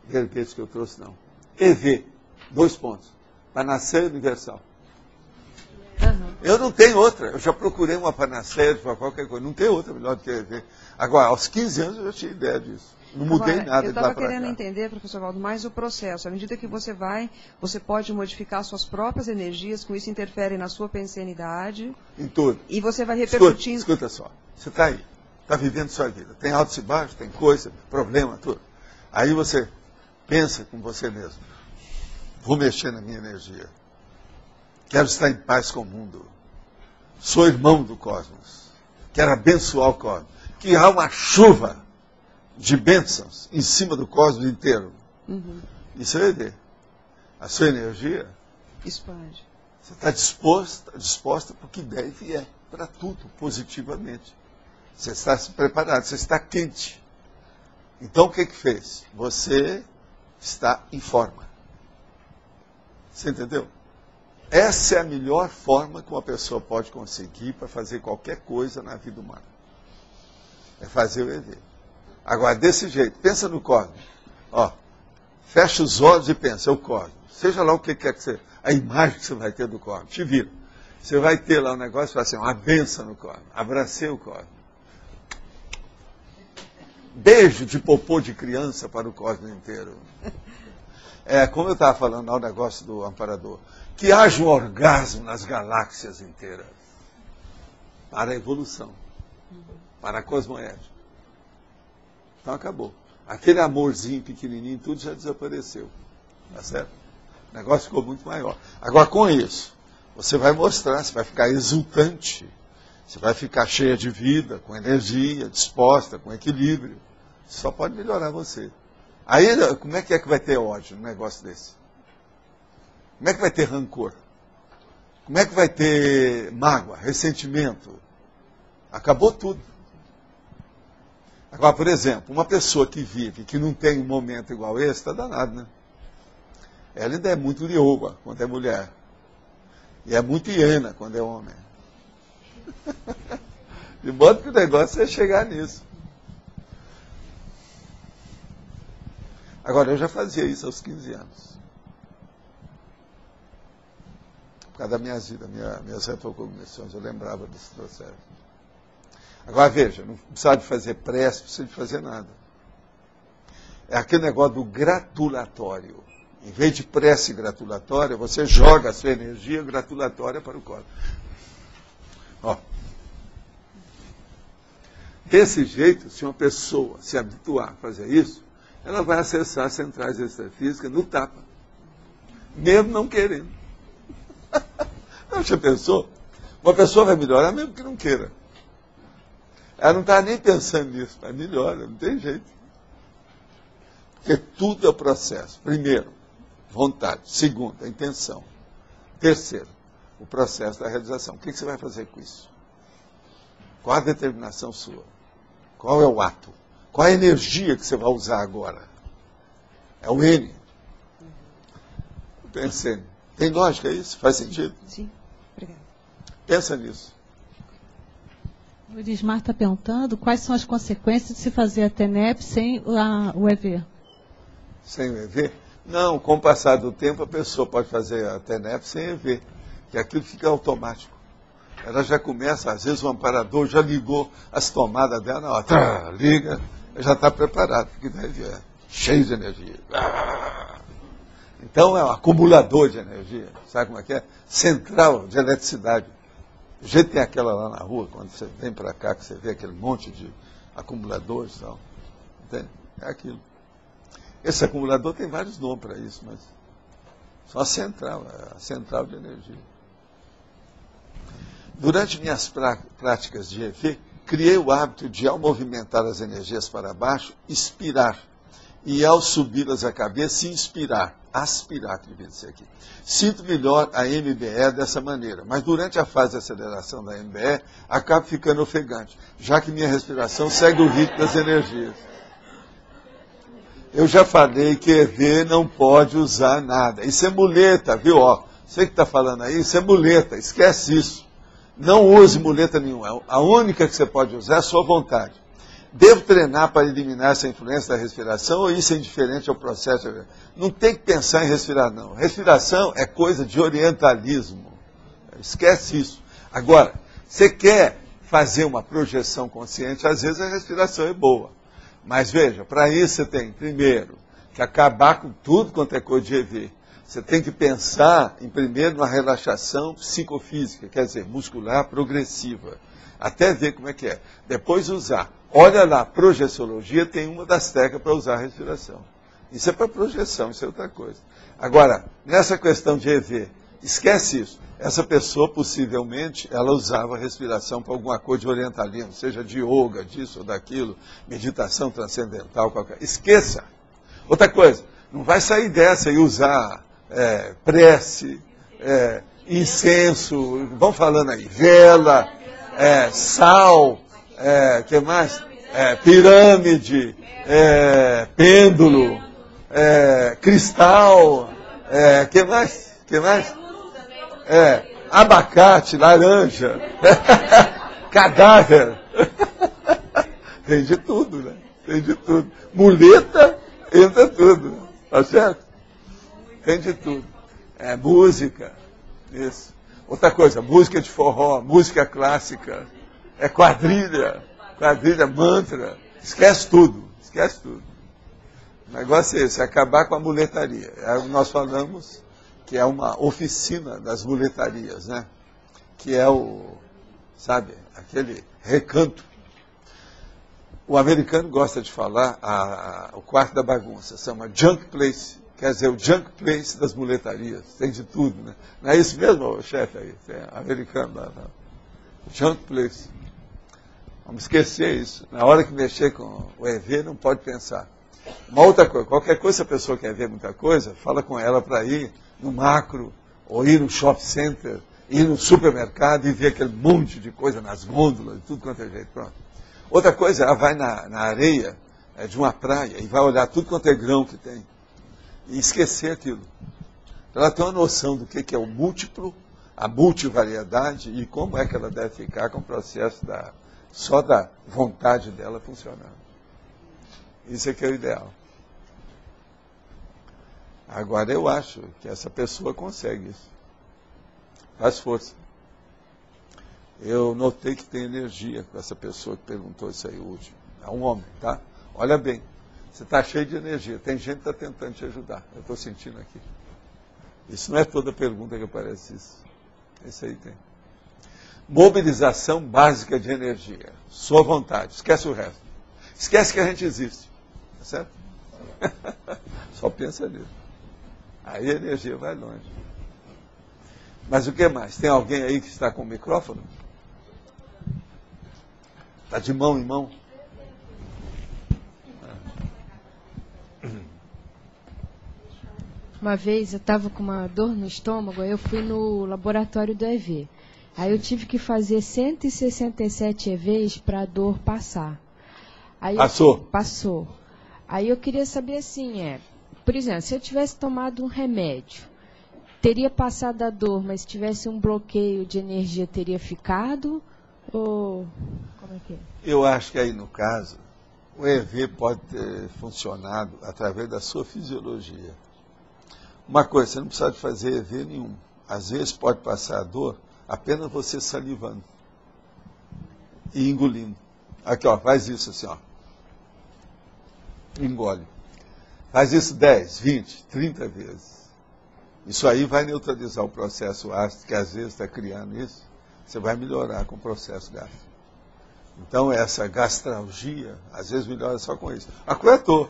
verbetes que eu trouxe, não. EV, 2 pontos. Para nascer universal. Uhum. Eu não tenho outra. Eu já procurei uma panaceia para qualquer coisa. Não tem outra melhor do que EV. Agora, aos 15 anos eu já tinha ideia disso. Não mudei nada de lá para cá. Eu estava querendo entender, professor Valdo, mais o processo. À medida que você vai, você pode modificar suas próprias energias, com isso interfere na sua pensenidade. Em tudo. E você vai repercutindo... Escuta só. Você está aí. Está vivendo sua vida. Tem altos e baixos, tem coisa, problema, tudo. Aí você pensa com você mesmo. Vou mexer na minha energia. Quero estar em paz com o mundo. Sou irmão do cosmos. Quero abençoar o cosmos. Que há uma chuva de bênçãos em cima do cosmos inteiro. Uhum. Isso é EV. A sua energia expande. Você está disposta para o que der e vier. Para tudo, positivamente. Você está preparado, você está quente. Então o que fez? Você está em forma. Você entendeu? Essa é a melhor forma que uma pessoa pode conseguir para fazer qualquer coisa na vida humana. É fazer o EV. Agora, desse jeito, pensa no cosmos. Ó, fecha os olhos e pensa, é o cosmos. Seja lá o que quer que seja, a imagem que você vai ter do cosmos. Te vira. Você vai ter lá um negócio e fala assim, uma benção no cosmos. Abracei o cosmos. Beijo de popô de criança para o cosmos inteiro. É, como eu estava falando lá, o negócio do amparador. Que haja um orgasmo nas galáxias inteiras. Para a evolução. Para a cosmoética. Então acabou. Aquele amorzinho pequenininho, tudo já desapareceu. Tá certo? O negócio ficou muito maior. Agora, com isso, você vai mostrar, você vai ficar exultante. Você vai ficar cheia de vida, com energia, disposta, com equilíbrio. Só pode melhorar você. Aí, como é que vai ter ódio num negócio desse? Como é que vai ter rancor? Como é que vai ter mágoa, ressentimento? Acabou tudo. Agora, por exemplo, uma pessoa que vive, que não tem um momento igual esse, está danado, né? Ela ainda é muito lioba quando é mulher. E é muito hiena quando é homem. De modo que o negócio é chegar nisso. Agora, eu já fazia isso aos 15 anos. Por causa da minha vida, minhas retrocognições, eu lembrava desse processo. Agora, veja, não precisa de fazer prece, não precisa de fazer nada. É aquele negócio do gratulatório. Em vez de prece gratulatória, você joga a sua energia gratulatória para o corpo. Ó. Desse jeito, se uma pessoa se habituar a fazer isso, ela vai acessar as centrais extrafísicas no tapa. Mesmo não querendo. Não, já pensou? Uma pessoa vai melhorar mesmo que não queira. Ela não está nem pensando nisso, mas melhora, não tem jeito. Porque tudo é o processo. Primeiro, vontade. Segundo, a intenção. Terceiro, o processo da realização. O que você vai fazer com isso? Qual a determinação sua? Qual é o ato? Qual a energia que você vai usar agora? É o N. Pensei. Tem lógica isso? Faz sentido? Sim. Obrigada. Pensa nisso. O Elismar está perguntando quais são as consequências de se fazer a TENEP sem o EV. Sem o EV? Não, com o passar do tempo a pessoa pode fazer a TENEP sem EV, que aquilo fica automático. Ela já começa, às vezes o amparador já ligou as tomadas dela, ó, liga, já está preparado, porque daí é cheio de energia. Então é um acumulador de energia, sabe como é que é? Central de eletricidade. Do jeito que tem aquela lá na rua, quando você vem para cá, que você vê aquele monte de acumuladores e tal. Entende? É aquilo. Esse acumulador tem vários nomes para isso, mas só a central de energia. Durante minhas práticas de EV, criei o hábito de, ao movimentar as energias para baixo, expirar. E ao subi-las à cabeça, inspirar. Aspirar, que devia ser aqui. Sinto melhor a MBE dessa maneira, mas durante a fase de aceleração da MBE, acabo ficando ofegante, já que minha respiração segue o ritmo das energias. Eu já falei que EV não pode usar nada. Isso é muleta, viu? Ó, você que está falando aí, isso é muleta, esquece isso. Não use muleta nenhuma. A única que você pode usar é a sua vontade. Devo treinar para eliminar essa influência da respiração ou isso é indiferente ao processo? Não tem que pensar em respirar, não. Respiração é coisa de orientalismo. Esquece isso. Agora, você quer fazer uma projeção consciente, às vezes a respiração é boa. Mas veja, para isso você tem, primeiro, que acabar com tudo quanto é coisa de EV. Você tem que pensar, primeiro, numa relaxação psicofísica, quer dizer, muscular progressiva. Até ver como é que é. Depois usar. Olha lá, projeciologia tem uma das técnicas para usar a respiração. Isso é para projeção, isso é outra coisa. Agora, nessa questão de EV, esquece isso. Essa pessoa, possivelmente, ela usava a respiração para alguma coisa de orientalismo, seja de yoga, disso ou daquilo, meditação transcendental, qualquer. Esqueça. Outra coisa, não vai sair dessa e usar prece, incenso, vão falando aí, vela, sal, que mais? Pirâmide, pêndulo, cristal, que mais? Que mais? Abacate, laranja, cadáver. Tem de tudo, né? Tem de tudo. Muleta, entra tudo. Tá certo? Tem de tudo. Música. Isso. Outra coisa, música de forró, música clássica, quadrilha, mantra. Esquece tudo. Esquece tudo. O negócio é esse, acabar com a muletaria. Nós falamos que é uma oficina das muletarias, né? Que é aquele recanto. O americano gosta de falar, o quarto da bagunça, chama junk place, quer dizer, o junk place das muletarias, tem de tudo, né? Não é isso mesmo, chefe aí? Americano lá, não. Junk place. Vamos esquecer isso. Na hora que mexer com o EV, não pode pensar. Uma outra coisa, qualquer coisa, se a pessoa quer ver muita coisa, fala com ela para ir no macro, ou ir no shopping center, ir no supermercado e ver aquele monte de coisa nas gôndolas, de tudo quanto é jeito. Pronto. Outra coisa, ela vai na areia de uma praia e vai olhar tudo quanto é grão que tem. E esquecer aquilo. Ela tem uma noção do que é o múltiplo, a multivariedade e como é que ela deve ficar com o processo só da vontade dela funcionando. Isso é que é o ideal. Agora, eu acho que essa pessoa consegue isso. Faz força. Eu notei que tem energia com essa pessoa que perguntou isso aí, o último. É um homem, tá? Olha bem, você está cheio de energia. Tem gente que está tentando te ajudar. Eu estou sentindo aqui. Isso não é toda pergunta que aparece isso. Esse aí tem. Mobilização básica de energia. Sua vontade. Esquece o resto. Esquece que a gente existe. Tá certo? Só pensa nisso. Aí a energia vai longe. Mas o que mais? Tem alguém aí que está com o microfone? Está de mão em mão? Uma vez eu estava com uma dor no estômago, aí eu fui no laboratório do EV. Aí eu tive que fazer 167 EVs para a dor passar. Aí passou. Aí eu queria saber assim, por exemplo, se eu tivesse tomado um remédio, teria passado a dor, mas se tivesse um bloqueio de energia, teria ficado? Ou como é que é? Eu acho que aí no caso, o EV pode ter funcionado através da sua fisiologia. Uma coisa, você não precisa de fazer EV nenhum. Às vezes pode passar a dor apenas você salivando e engolindo. Aqui, ó, faz isso assim, ó. Engole. Faz isso 10, 20, 30 vezes. Isso aí vai neutralizar o processo ácido, que às vezes está criando isso. Você vai melhorar com o processo gástrico. Então, essa gastralgia, às vezes melhora só com isso. Acorretor.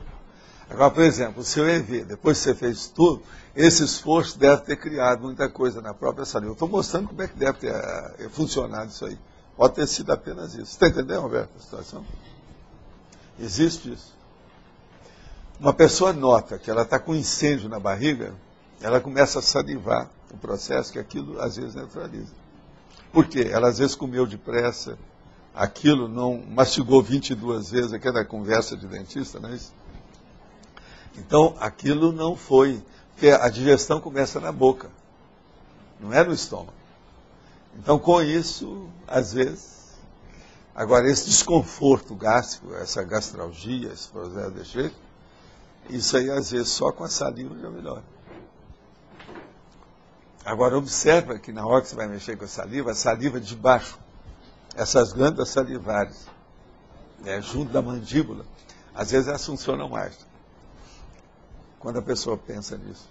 Agora, por exemplo, o seu EV, depois que você fez tudo, esse esforço deve ter criado muita coisa na própria saliva. Eu estou mostrando como é que deve ter funcionado isso aí. Pode ter sido apenas isso. Você está entendendo, Roberto, a situação? Existe isso. Uma pessoa nota que ela está com incêndio na barriga, ela começa a salivar o processo, que aquilo às vezes neutraliza. Por quê? Ela às vezes comeu depressa, aquilo não mastigou 22 vezes, aquela conversa de dentista, não é isso? Então, aquilo não foi, porque a digestão começa na boca, não é no estômago. Então, com isso, às vezes, agora esse desconforto gástrico, essa gastralgia, esse processo de jeito, isso aí, às vezes, só com a saliva já melhora. Agora, observa que na hora que você vai mexer com a saliva de baixo, essas glândulas salivares, junto da mandíbula, às vezes elas funcionam mais. Quando a pessoa pensa nisso,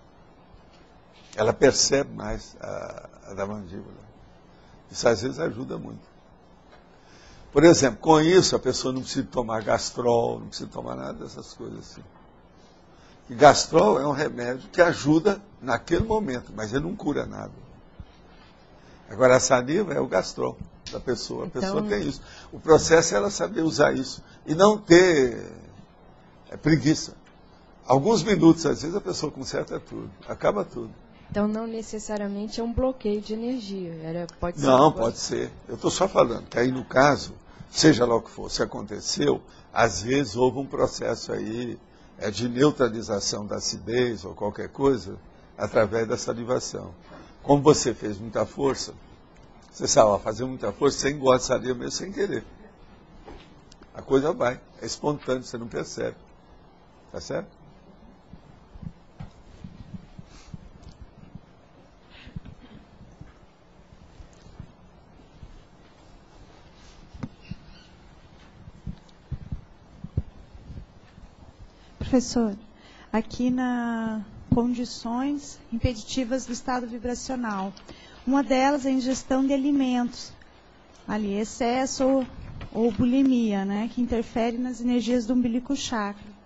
ela percebe mais a da mandíbula. Isso às vezes ajuda muito. Por exemplo, com isso a pessoa não precisa tomar gastrol, não precisa tomar nada dessas coisas assim. E gastrol é um remédio que ajuda naquele momento, mas ele não cura nada. Agora a saliva é o gastrol da pessoa, a pessoa tem isso. O processo é ela saber usar isso e não ter preguiça. Alguns minutos, às vezes, a pessoa conserta tudo, acaba tudo. Então, não necessariamente é um bloqueio de energia. Pode ser. Não, pode ser. Eu estou só falando que aí, no caso, seja lá o que for, se aconteceu, às vezes houve um processo aí de neutralização da acidez ou qualquer coisa, através da salivação. Como você fez muita força, você sabe, fazer muita força, você engorda a saliva mesmo sem querer. A coisa vai, é espontâneo, você não percebe. Tá certo? Professor, aqui na condições impeditivas do estado vibracional, uma delas é a ingestão de alimentos, ali excesso ou bulimia, né, que interfere nas energias do umbilical chakra.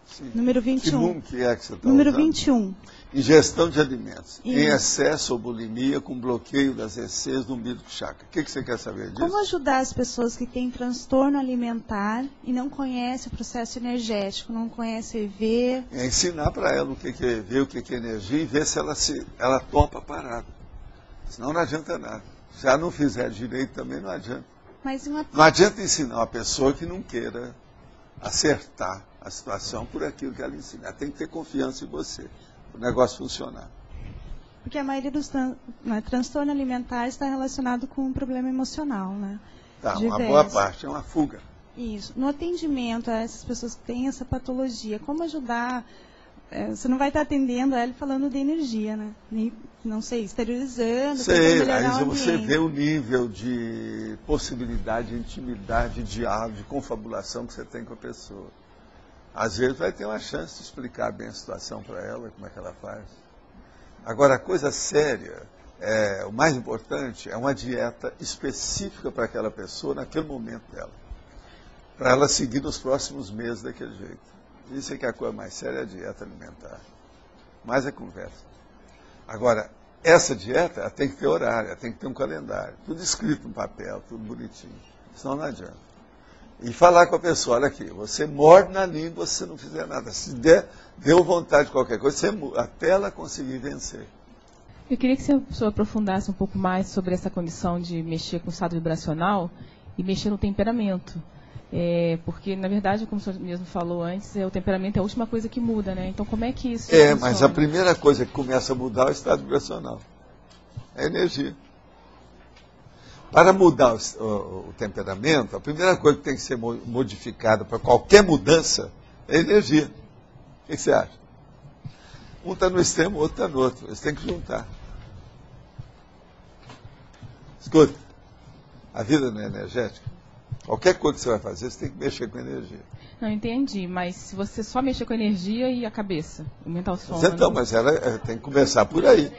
Sim. Número 21. Que é que você está Número usando? 21. Ingestão de alimentos. Isso. Em excesso ou bulimia com bloqueio das ECs do umbilical chakra. O que você quer saber disso? Como ajudar as pessoas que têm transtorno alimentar e não conhecem o processo energético, não conhecem o EV? É ensinar para ela o que é EV, o que é energia e ver se ela topa a parada. Senão não adianta nada. Se ela não fizer direito também não adianta. Mas não adianta ensinar uma pessoa que não queira acertar a situação por aquilo que ela ensina. Ela tem que ter confiança em você, para o negócio funcionar. Porque a maioria dos transtorno alimentar está relacionado com um problema emocional, né? Tá, uma boa parte é uma fuga. Isso. No atendimento a essas pessoas que têm essa patologia, como ajudar? Você não vai estar atendendo ela falando de energia, né? Nem, não sei, exteriorizando. Sei, aí você vê o nível de possibilidade, de intimidade, de diálogo, de confabulação que você tem com a pessoa. Às vezes vai ter uma chance de explicar bem a situação para ela, como é que ela faz. Agora, a coisa séria, o mais importante, é uma dieta específica para aquela pessoa naquele momento dela. Para ela seguir nos próximos meses daquele jeito. Isso é que a coisa mais séria é a dieta alimentar. Mais é conversa. Agora, essa dieta ela tem que ter horário, ela tem que ter um calendário. Tudo escrito no papel, tudo bonitinho. Senão não adianta. E falar com a pessoa, olha aqui, você morde na língua se não fizer nada. Se deu vontade de qualquer coisa, você até ela conseguir vencer. Eu queria que a pessoa aprofundasse um pouco mais sobre essa condição de mexer com o estado vibracional e mexer no temperamento. Porque, na verdade, como o senhor mesmo falou antes, o temperamento é a última coisa que muda, né? Então, como é que isso funciona? Mas a primeira coisa que começa a mudar é o estado vibracional. É a energia. Para mudar o temperamento, a primeira coisa que tem que ser modificada para qualquer mudança é a energia. O que você acha? Um está no extremo, o outro está no outro. Eles têm que juntar. Escuta, a vida não é energética? Qualquer coisa que você vai fazer, você tem que mexer com energia. Não, entendi, mas se você só mexer com a energia e a cabeça, o mental soma... Então, mas ela tem que começar por aí.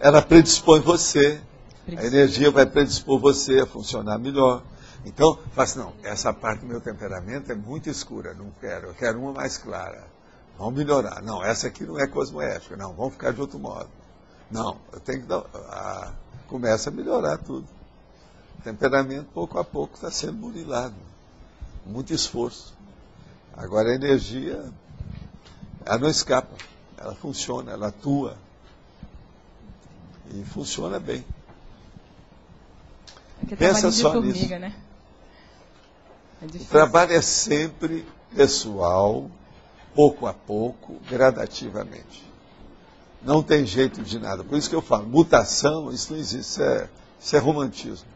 Ela predispõe você, a energia vai predispor você a funcionar melhor. Então, fala assim, não, essa parte do meu temperamento é muito escura, não quero, eu quero uma mais clara. Vamos melhorar. Não, essa aqui não é cosmoética, não, vamos ficar de outro modo. Não, eu tenho que dar... começa a melhorar tudo. O temperamento, pouco a pouco, está sendo burilado. Muito esforço. Agora, a energia, ela não escapa. Ela funciona, ela atua. E funciona bem. Pensa só nisso. Né? O trabalho é sempre pessoal, pouco a pouco, gradativamente. Não tem jeito de nada. Por isso que eu falo, mutação, isso não existe, isso é romantismo.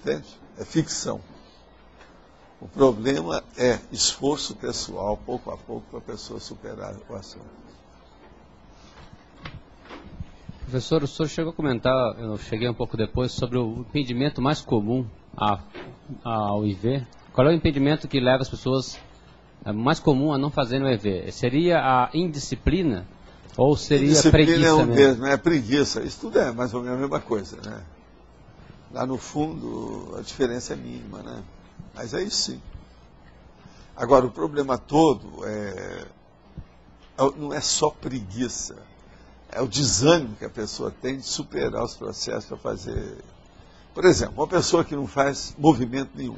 Entende? É ficção. O problema é esforço pessoal, pouco a pouco, para a pessoa superar o assunto. Professor, o senhor chegou a comentar, eu cheguei um pouco depois, sobre o impedimento mais comum ao IV. Qual é o impedimento que leva as pessoas mais comum a não fazerem o EV? Seria a indisciplina ou seria indisciplina preguiça mesmo? É preguiça. Isso tudo é mais ou menos a mesma coisa, né? Lá no fundo a diferença é mínima, né? Mas é isso sim. Agora o problema todo não é só preguiça. É o desânimo que a pessoa tem de superar os processos para fazer. Por exemplo, uma pessoa que não faz movimento nenhum,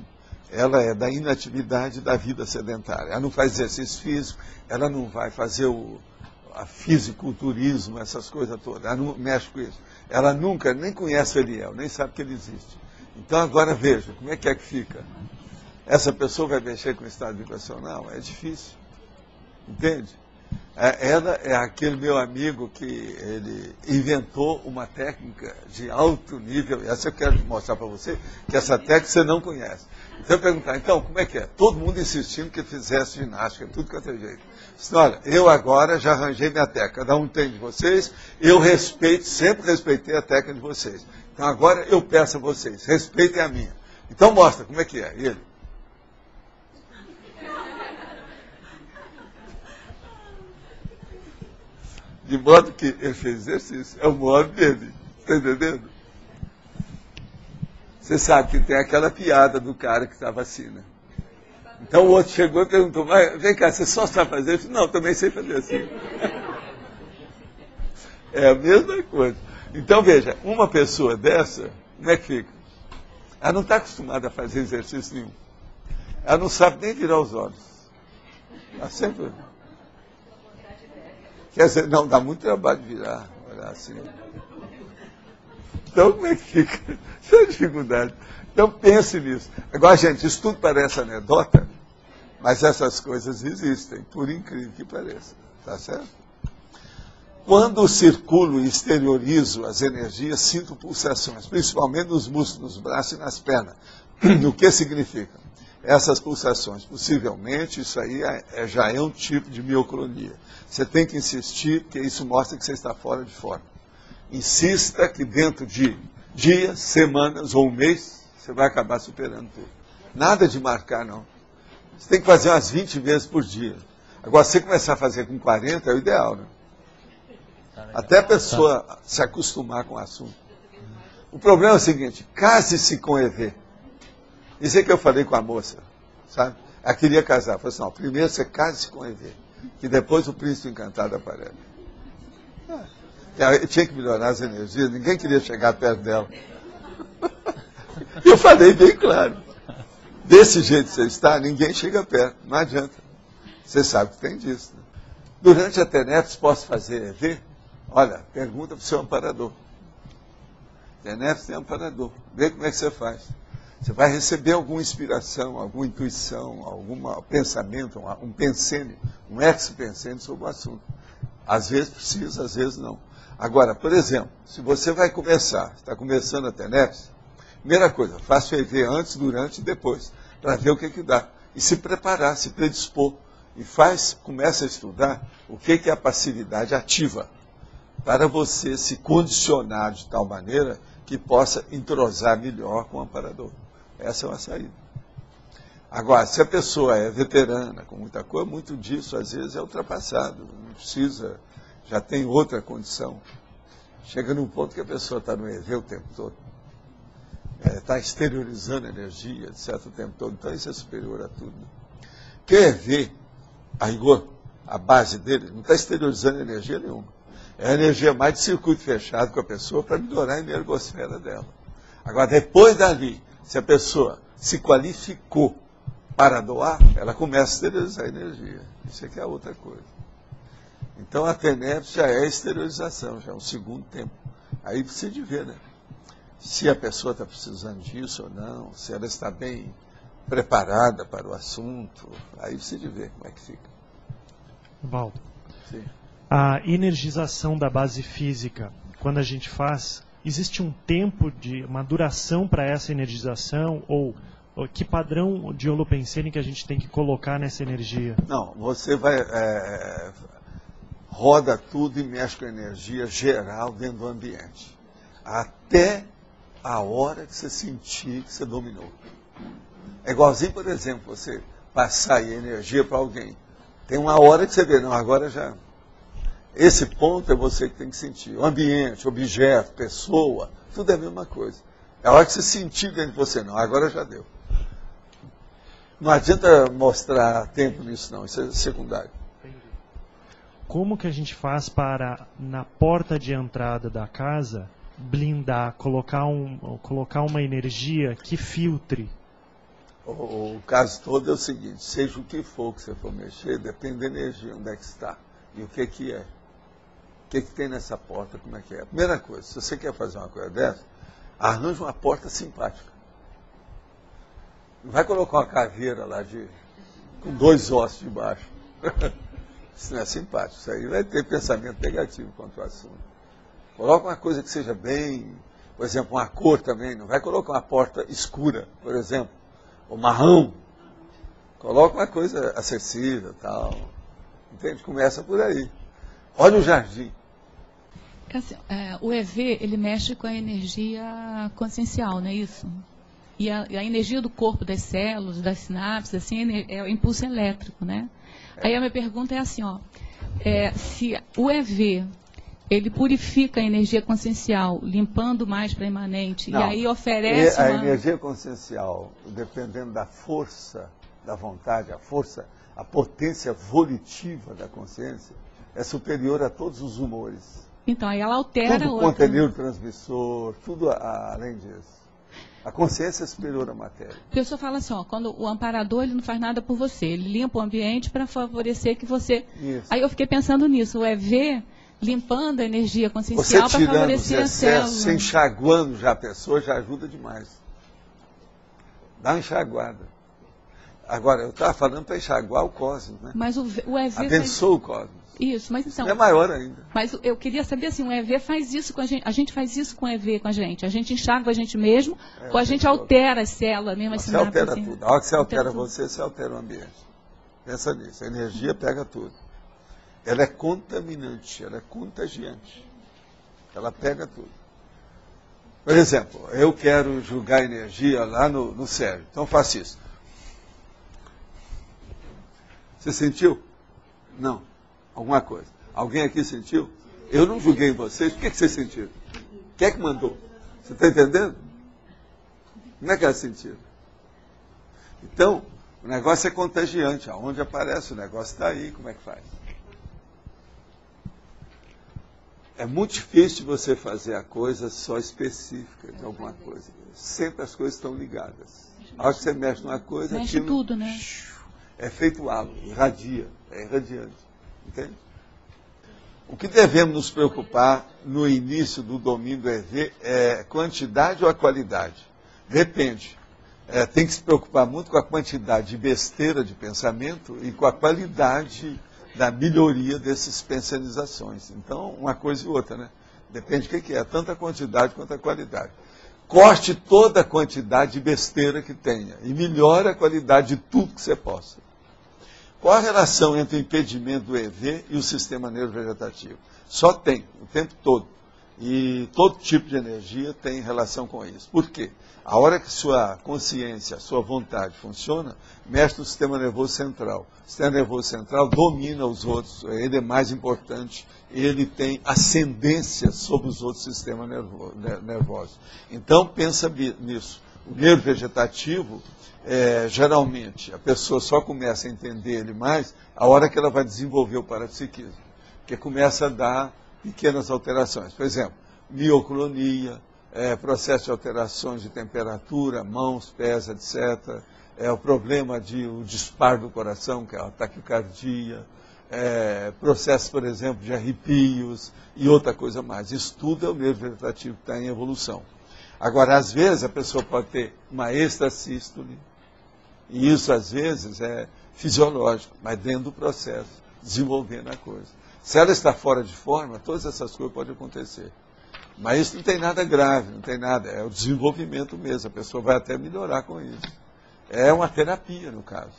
ela é da inatividade da vida sedentária. Ela não faz exercício físico, ela não vai fazer a fisiculturismo, essas coisas todas. Ela não mexe com isso. Ela nunca nem conhece o Eliel, nem sabe que ele existe. Então agora veja, como é que fica? Essa pessoa vai mexer com o estado vibracional? É difícil. Entende? Ela é aquele meu amigo que ele inventou uma técnica de alto nível, e essa eu quero mostrar para você, que essa técnica você não conhece. Então eu perguntar, então, como é que é? Todo mundo insistindo que fizesse ginástica, tudo quanto é jeito. Disse, olha, eu agora já arranjei minha técnica, cada um tem de vocês, eu respeito, sempre respeitei a técnica de vocês. Então agora eu peço a vocês, respeitem a minha. Então mostra, como é que é? E ele? De modo que ele fez exercício. É o modo dele. Está entendendo? Você sabe que tem aquela piada do cara que estava assim, né? Então o outro chegou e perguntou, mas vem cá, você só sabe fazer isso? Não, também sei fazer assim. É a mesma coisa. Então veja, uma pessoa dessa, como é que fica? Ela não está acostumada a fazer exercício nenhum. Ela não sabe nem virar os olhos. Ela sempre... Quer dizer, não, dá muito trabalho de virar, olhar assim. Então, como é que fica? Isso é dificuldade. Então, pense nisso. Agora, gente, isso tudo parece anedota, mas essas coisas existem, por incrível que pareça. Tá certo? Quando circulo e exteriorizo as energias, sinto pulsações, principalmente nos músculos, nos braços e nas pernas. O que significa? Essas pulsações, possivelmente, isso aí já é um tipo de mioclonia. Você tem que insistir, porque isso mostra que você está fora de forma. Insista que dentro de dias, semanas ou um mês, você vai acabar superando tudo. Nada de marcar, não. Você tem que fazer umas 20 vezes por dia. Agora, se você começar a fazer com 40, é o ideal, né? Até a pessoa se acostumar com o assunto. O problema é o seguinte, case-se com EV. Isso é que eu falei com a moça, sabe? Ela queria casar. Eu falei assim, não, primeiro você case-se com EV, que depois o príncipe encantado aparece. Eu tinha que melhorar as energias, ninguém queria chegar perto dela. Eu falei bem claro. Desse jeito que você está, ninguém chega perto, não adianta. Você sabe que tem disso. Né? Durante a TENEPS, posso fazer EV? Olha, pergunta para o seu amparador. TENEPS tem amparador. Vê como é que você faz. Você vai receber alguma inspiração, alguma intuição, algum pensamento, um pensênio, um ex-pensênio sobre o assunto. Às vezes precisa, às vezes não. Agora, por exemplo, se você vai começar, está começando a TENEPS, primeira coisa, faça o EV antes, durante e depois, para ver o que dá. E se preparar, se predispor. E começa a estudar o que é a passividade ativa, para você se condicionar de tal maneira que possa entrosar melhor com o amparador. Essa é uma saída. Agora, se a pessoa é veterana, com muita coisa, muito disso, às vezes, é ultrapassado. Não precisa, já tem outra condição. Chega num ponto que a pessoa está no EV o tempo todo. Está exteriorizando energia, etc., o tempo todo. Então, isso é superior a tudo. Porque o EV, a rigor, a base dele, não está exteriorizando energia nenhuma. É a energia mais de circuito fechado com a pessoa para melhorar a energosfera dela. Agora, depois dali, se a pessoa se qualificou para doar, ela começa a exteriorizar a energia. Isso aqui é outra coisa. Então, a TENEPS já é exteriorização, já é um segundo tempo. Aí precisa de ver, né? Se a pessoa está precisando disso ou não, se ela está bem preparada para o assunto, aí precisa de ver como é que fica. Valdo. Sim. A energização da base física, quando a gente faz, existe um tempo, uma duração para essa energização? Ou que padrão de holopensene que a gente tem que colocar nessa energia? Não, você vai roda tudo e mexe com a energia geral dentro do ambiente. Até a hora que você sentir que você dominou. É igualzinho, por exemplo, você passar aí energia para alguém. Tem uma hora que você vê, não, agora já... Esse ponto é você que tem que sentir. O ambiente, objeto, pessoa, tudo é a mesma coisa. É a hora que você sentir dentro de você, não, agora já deu. Não adianta mostrar tempo nisso, não, isso é secundário. Como que a gente faz para, na porta de entrada da casa, blindar, colocar uma energia que filtre? O caso todo é o seguinte, seja o que for que você for mexer, depende da energia, onde é que está e o que é. O que tem nessa porta, como é que é. A primeira coisa, se você quer fazer uma coisa dessa, arranja uma porta simpática. Não vai colocar uma caveira lá com 2 ossos de baixo. Isso não é simpático, isso aí vai ter pensamento negativo quanto ao assunto. Coloca uma coisa que seja bem, por exemplo, uma cor também, não vai colocar uma porta escura, por exemplo, ou marrom. Coloca uma coisa acessível, tal. Entende? Começa por aí. Olha o jardim. Assim, o EV, ele mexe com a energia consciencial, não é isso? E a energia do corpo, das células, das sinapses, assim, é o impulso elétrico, né? Aí a minha pergunta é assim, ó, se o EV, ele purifica a energia consciencial, limpando mais para a imanente, não, e aí oferece a energia consciencial, dependendo da força, da vontade, a potência volitiva da consciência, é superior a todos os humores. Então, aí ela altera tudo quanto é neurotransmissor, tudo além disso. A consciência é superior à matéria. A pessoa fala assim, ó, quando o amparador ele não faz nada por você, ele limpa o ambiente para favorecer que você... Isso. Aí eu fiquei pensando nisso, o EV limpando a energia consciencial para favorecer a célula. Você enxaguando já a pessoa, já ajuda demais. Dá uma enxaguada. Agora, eu estava falando para enxaguar o cosmos, né? Mas o EV abençoa o cosmos. Isso, mas então... É maior ainda. Mas eu queria saber assim, o EV faz isso com a gente faz isso com o EV com a gente enxágua a gente mesmo, ou a gente altera as células mesmo assim. Você altera tudo. A hora que você altera você altera o ambiente. Pensa nisso, a energia pega tudo. Ela é contaminante, ela é contagiante. Ela pega tudo. Por exemplo, eu quero julgar energia lá no Sérgio, então faço isso. Você sentiu? Não. Alguma coisa. Alguém aqui sentiu? Eu não julguei vocês. O que vocês sentiram? Quem é que mandou? Você está entendendo? Como é que elas sentiram? Então, o negócio é contagiante. Aonde aparece o negócio está aí. Como é que faz? É muito difícil você fazer a coisa só específica de alguma coisa. Sempre as coisas estão ligadas. A hora que você mexe numa coisa... Mexe aquilo, tudo, né? É feito halo, irradia, é irradiante. Entende? O que devemos nos preocupar no início do domínio do EV é quantidade ou a qualidade? Depende. Tem que se preocupar muito com a quantidade de besteira de pensamento e com a qualidade da melhoria dessas pensanizações. Então, uma coisa e outra, né? Depende do que é, tanto a quantidade quanto a qualidade. Corte toda a quantidade de besteira que tenha e melhore a qualidade de tudo que você possa. Qual a relação entre o impedimento do EV e o sistema neurovegetativo? Só tem, o tempo todo. E todo tipo de energia tem relação com isso. Por quê? A hora que sua consciência, sua vontade funciona, mexe no sistema nervoso central. O sistema nervoso central domina os outros, ele é mais importante, ele tem ascendência sobre os outros sistemas nervosos. Então, pensa nisso. O neurovegetativo, geralmente, a pessoa só começa a entender ele mais a hora que ela vai desenvolver o parapsiquismo, que começa a dar pequenas alterações. Por exemplo, mioclonia, processo de alterações de temperatura, mãos, pés, etc. O problema o disparo do coração, que é a taquicardia, processo, por exemplo, de arrepios e outra coisa mais. Isso tudo é o neurovegetativo que está em evolução. Agora, às vezes, a pessoa pode ter uma extrasístole, e isso, às vezes, é fisiológico, mas dentro do processo, desenvolvendo a coisa. Se ela está fora de forma, todas essas coisas podem acontecer. Mas isso não tem nada grave, não tem nada, é o desenvolvimento mesmo, a pessoa vai até melhorar com isso. É uma terapia, no caso.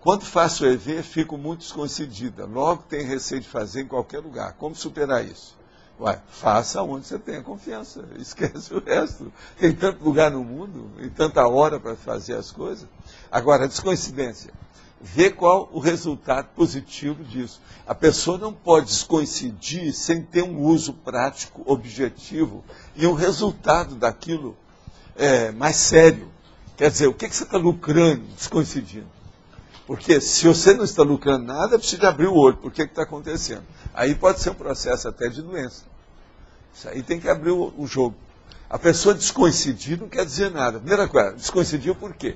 Quando faço EV, fico muito descoincidida. Logo tem receio de fazer em qualquer lugar. Como superar isso? Ué, faça onde você tenha confiança. Esquece o resto. Tem tanto lugar no mundo e tanta hora para fazer as coisas. Agora, a descoincidência. Vê qual o resultado positivo disso. A pessoa não pode descoincidir sem ter um uso prático, objetivo e um resultado daquilo mais sério. Quer dizer, o que você está lucrando descoincidindo? Porque se você não está lucrando nada, precisa abrir o olho. Por que está acontecendo? Aí pode ser um processo até de doença. Isso aí tem que abrir o jogo. A pessoa descoincidir não quer dizer nada. Primeira coisa, descoincidiu por quê?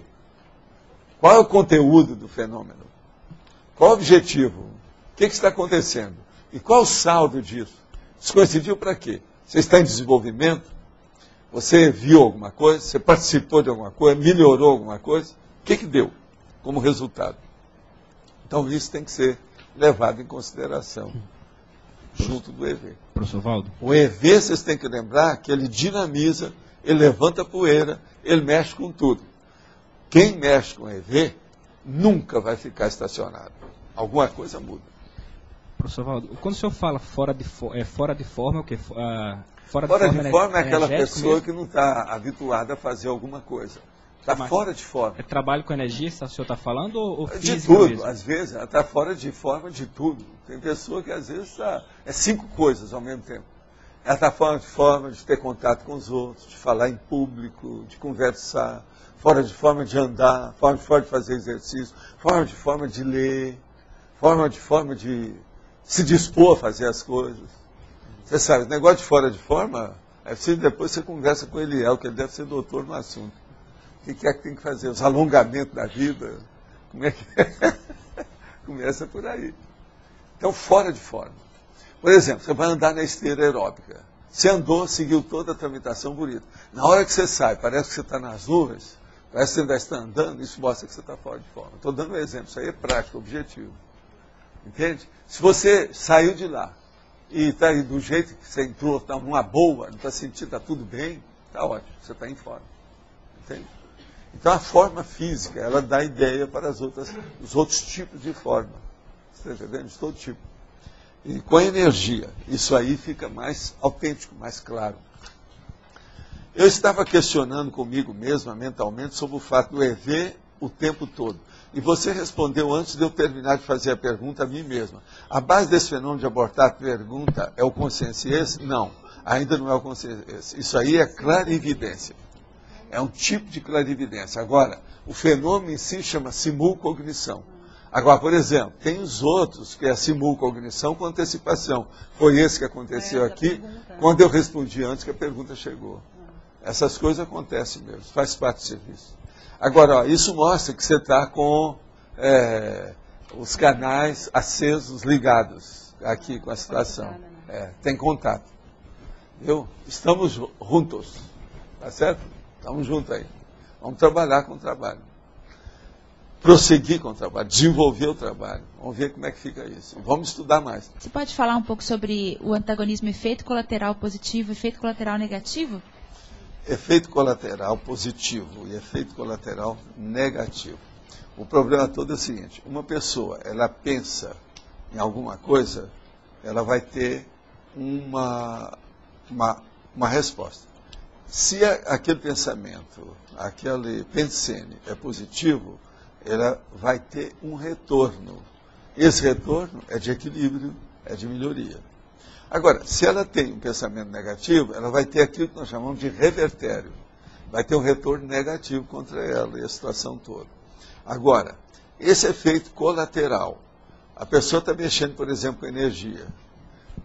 Qual é o conteúdo do fenômeno? Qual o objetivo? O que está acontecendo? E qual o saldo disso? Descoincidiu para quê? Você está em desenvolvimento? Você viu alguma coisa? Você participou de alguma coisa? Melhorou alguma coisa? O que deu como resultado? Então isso tem que ser levado em consideração junto do EV. Professor Valdo. O EV, vocês têm que lembrar que ele dinamiza, ele levanta poeira, ele mexe com tudo. Quem mexe com EV nunca vai ficar estacionado. Alguma coisa muda. Professor Valdo, quando o senhor fala fora de forma, o quê? Fora de forma é aquela pessoa mesmo que não está habituada a fazer alguma coisa. Está fora de forma. É trabalho com energia, o senhor está falando, ou física de tudo, mesmo? Às vezes, ela está fora de forma de tudo. Tem pessoa que às vezes é 5 coisas ao mesmo tempo. Ela está fora de forma de ter contato com os outros, de falar em público, de conversar, fora de forma de andar, fora de fazer exercício, fora de forma de ler, fora de se dispor a fazer as coisas. Você sabe, o negócio de fora de forma, depois você conversa com ele, que ele deve ser doutor no assunto. O que é que tem que fazer? Os alongamentos da vida? Como é que é? Começa por aí. Então, fora de forma. Por exemplo, você vai andar na esteira aeróbica. Você andou, seguiu toda a tramitação bonita. Na hora que você sai, parece que você está nas nuvens, parece que você ainda está andando, isso mostra que você está fora de forma. Estou dando um exemplo, isso aí é prático, objetivo. Entende? Se você saiu de lá e está aí do jeito que você entrou, está numa boa, não está sentindo, está tudo bem, está ótimo, você está em forma. Entende? Então a forma física, ela dá ideia para os outros tipos de forma. Você está entendendo? De todo tipo. E com a energia, isso aí fica mais autêntico, mais claro. Eu estava questionando comigo mesma, mentalmente, sobre o fato do EV o tempo todo. E você respondeu antes de eu terminar de fazer a pergunta a mim mesma. A base desse fenômeno de abortar a pergunta é o consciência? Não, ainda não é o consciência. Isso aí é clarividência. É um tipo de clarividência. Agora, o fenômeno em si chama simulcognição. Agora, por exemplo, tem os outros, que é a simulcognição com antecipação. Foi esse que aconteceu aqui, quando eu respondi antes que a pergunta chegou. Essas coisas acontecem mesmo, faz parte do serviço. Agora, ó, isso mostra que você está com os canais acesos, ligados aqui com a situação. Tem contato. Viu? Estamos juntos. Tá certo? Estamos juntos aí. Vamos trabalhar com o trabalho. Prosseguir com o trabalho, desenvolver o trabalho. Vamos ver como é que fica isso. Vamos estudar mais. Você pode falar um pouco sobre o antagonismo efeito colateral positivo e efeito colateral negativo? Efeito colateral positivo e efeito colateral negativo. O problema todo é o seguinte, uma pessoa, ela pensa em alguma coisa, ela vai ter uma resposta. Se aquele pensamento, aquele pensene é positivo, ela vai ter um retorno. Esse retorno é de equilíbrio, é de melhoria. Agora, se ela tem um pensamento negativo, ela vai ter aquilo que nós chamamos de revertério. Vai ter um retorno negativo contra ela e a situação toda. Agora, esse efeito colateral, a pessoa está mexendo, por exemplo, com energia,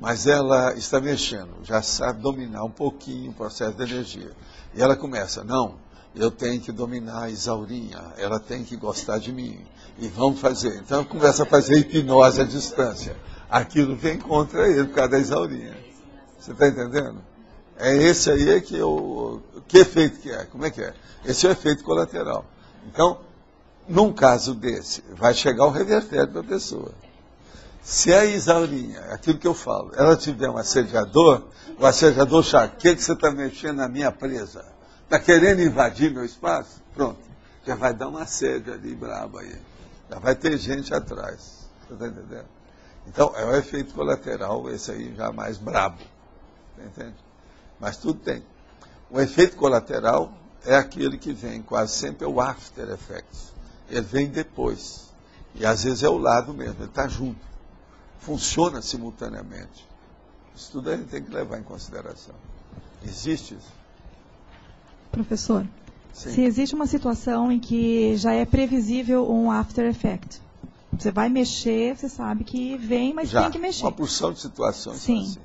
mas ela está mexendo, já sabe dominar um pouquinho o processo da energia. E ela começa, não, eu tenho que dominar a Isaurinha, ela tem que gostar de mim, e vamos fazer. Então começa a fazer hipnose à distância. Aquilo vem contra ele por causa da Isaurinha. Você está entendendo? É esse aí que efeito que é? Como é que é? Esse é o efeito colateral. Então, num caso desse, vai chegar o revertério para a pessoa. Se a Isaurinha, aquilo que eu falo, ela tiver um assediador, o assediador chama, o que você está mexendo na minha presa? Está querendo invadir meu espaço? Pronto, já vai dar um assédio ali brabo aí. Já vai ter gente atrás. Você está entendendo? Então, é o efeito colateral, esse aí já mais brabo. Entende? Mas tudo tem. O efeito colateral é aquele que vem, quase sempre é o after effects. Ele vem depois. E às vezes é o lado mesmo, ele está junto. Funciona simultaneamente. Isso tudo a gente tem que levar em consideração. Existe isso? Professor, sim. Se existe uma situação em que já é previsível um after effect, você vai mexer, você sabe que vem, mas já, tem que mexer. Uma porção de situações sim. Assim.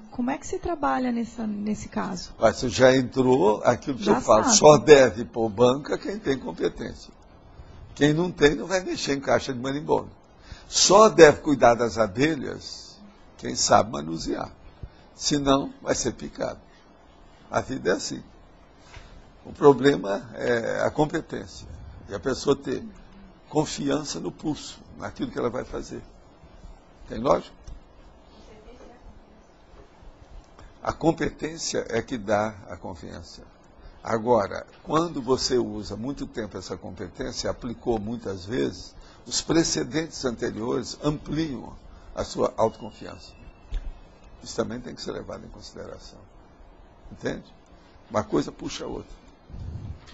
Como é que se trabalha nesse caso? Você já entrou, aquilo que já eu falo, sabe. Só deve pôr banca quem tem competência. Quem não tem, não vai mexer em caixa de marimbondo. Só deve cuidar das abelhas quem sabe manusear. Senão, vai ser picado. A vida é assim. O problema é a competência. E a pessoa ter confiança no pulso, naquilo que ela vai fazer. Tem lógica? A competência é que dá a confiança. Agora, quando você usa muito tempo essa competência, aplicou muitas vezes, os precedentes anteriores ampliam a sua autoconfiança. Isso também tem que ser levado em consideração. Entende? Uma coisa puxa a outra.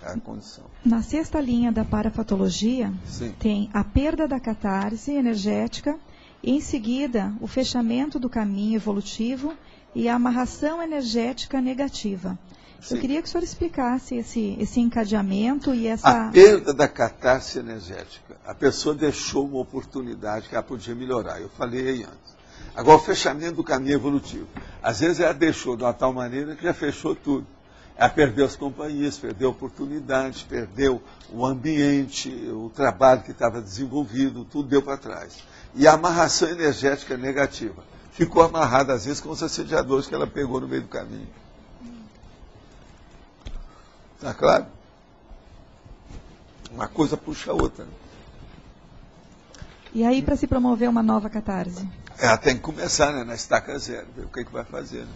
É a condição. Na sexta linha da parafatologia, sim, tem a perda da catarse energética, e em seguida o fechamento do caminho evolutivo e a amarração energética negativa. sim. Eu queria que o senhor explicasse esse encadeamento e essa... A perda da catarse energética. A pessoa deixou uma oportunidade que ela podia melhorar. Eu falei aí antes. Agora, o fechamento do caminho evolutivo. Às vezes ela deixou de uma tal maneira que já fechou tudo. Ela perdeu as companhias, perdeu oportunidades, perdeu o ambiente, o trabalho que estava desenvolvido, tudo deu para trás. E a amarração energética negativa. Ficou amarrada, às vezes, com os assediadores que ela pegou no meio do caminho. Está claro? Uma coisa puxa a outra. E aí, para se promover uma nova catarse? Ela tem que começar, né, na estaca zero, ver o que vai fazer. Né?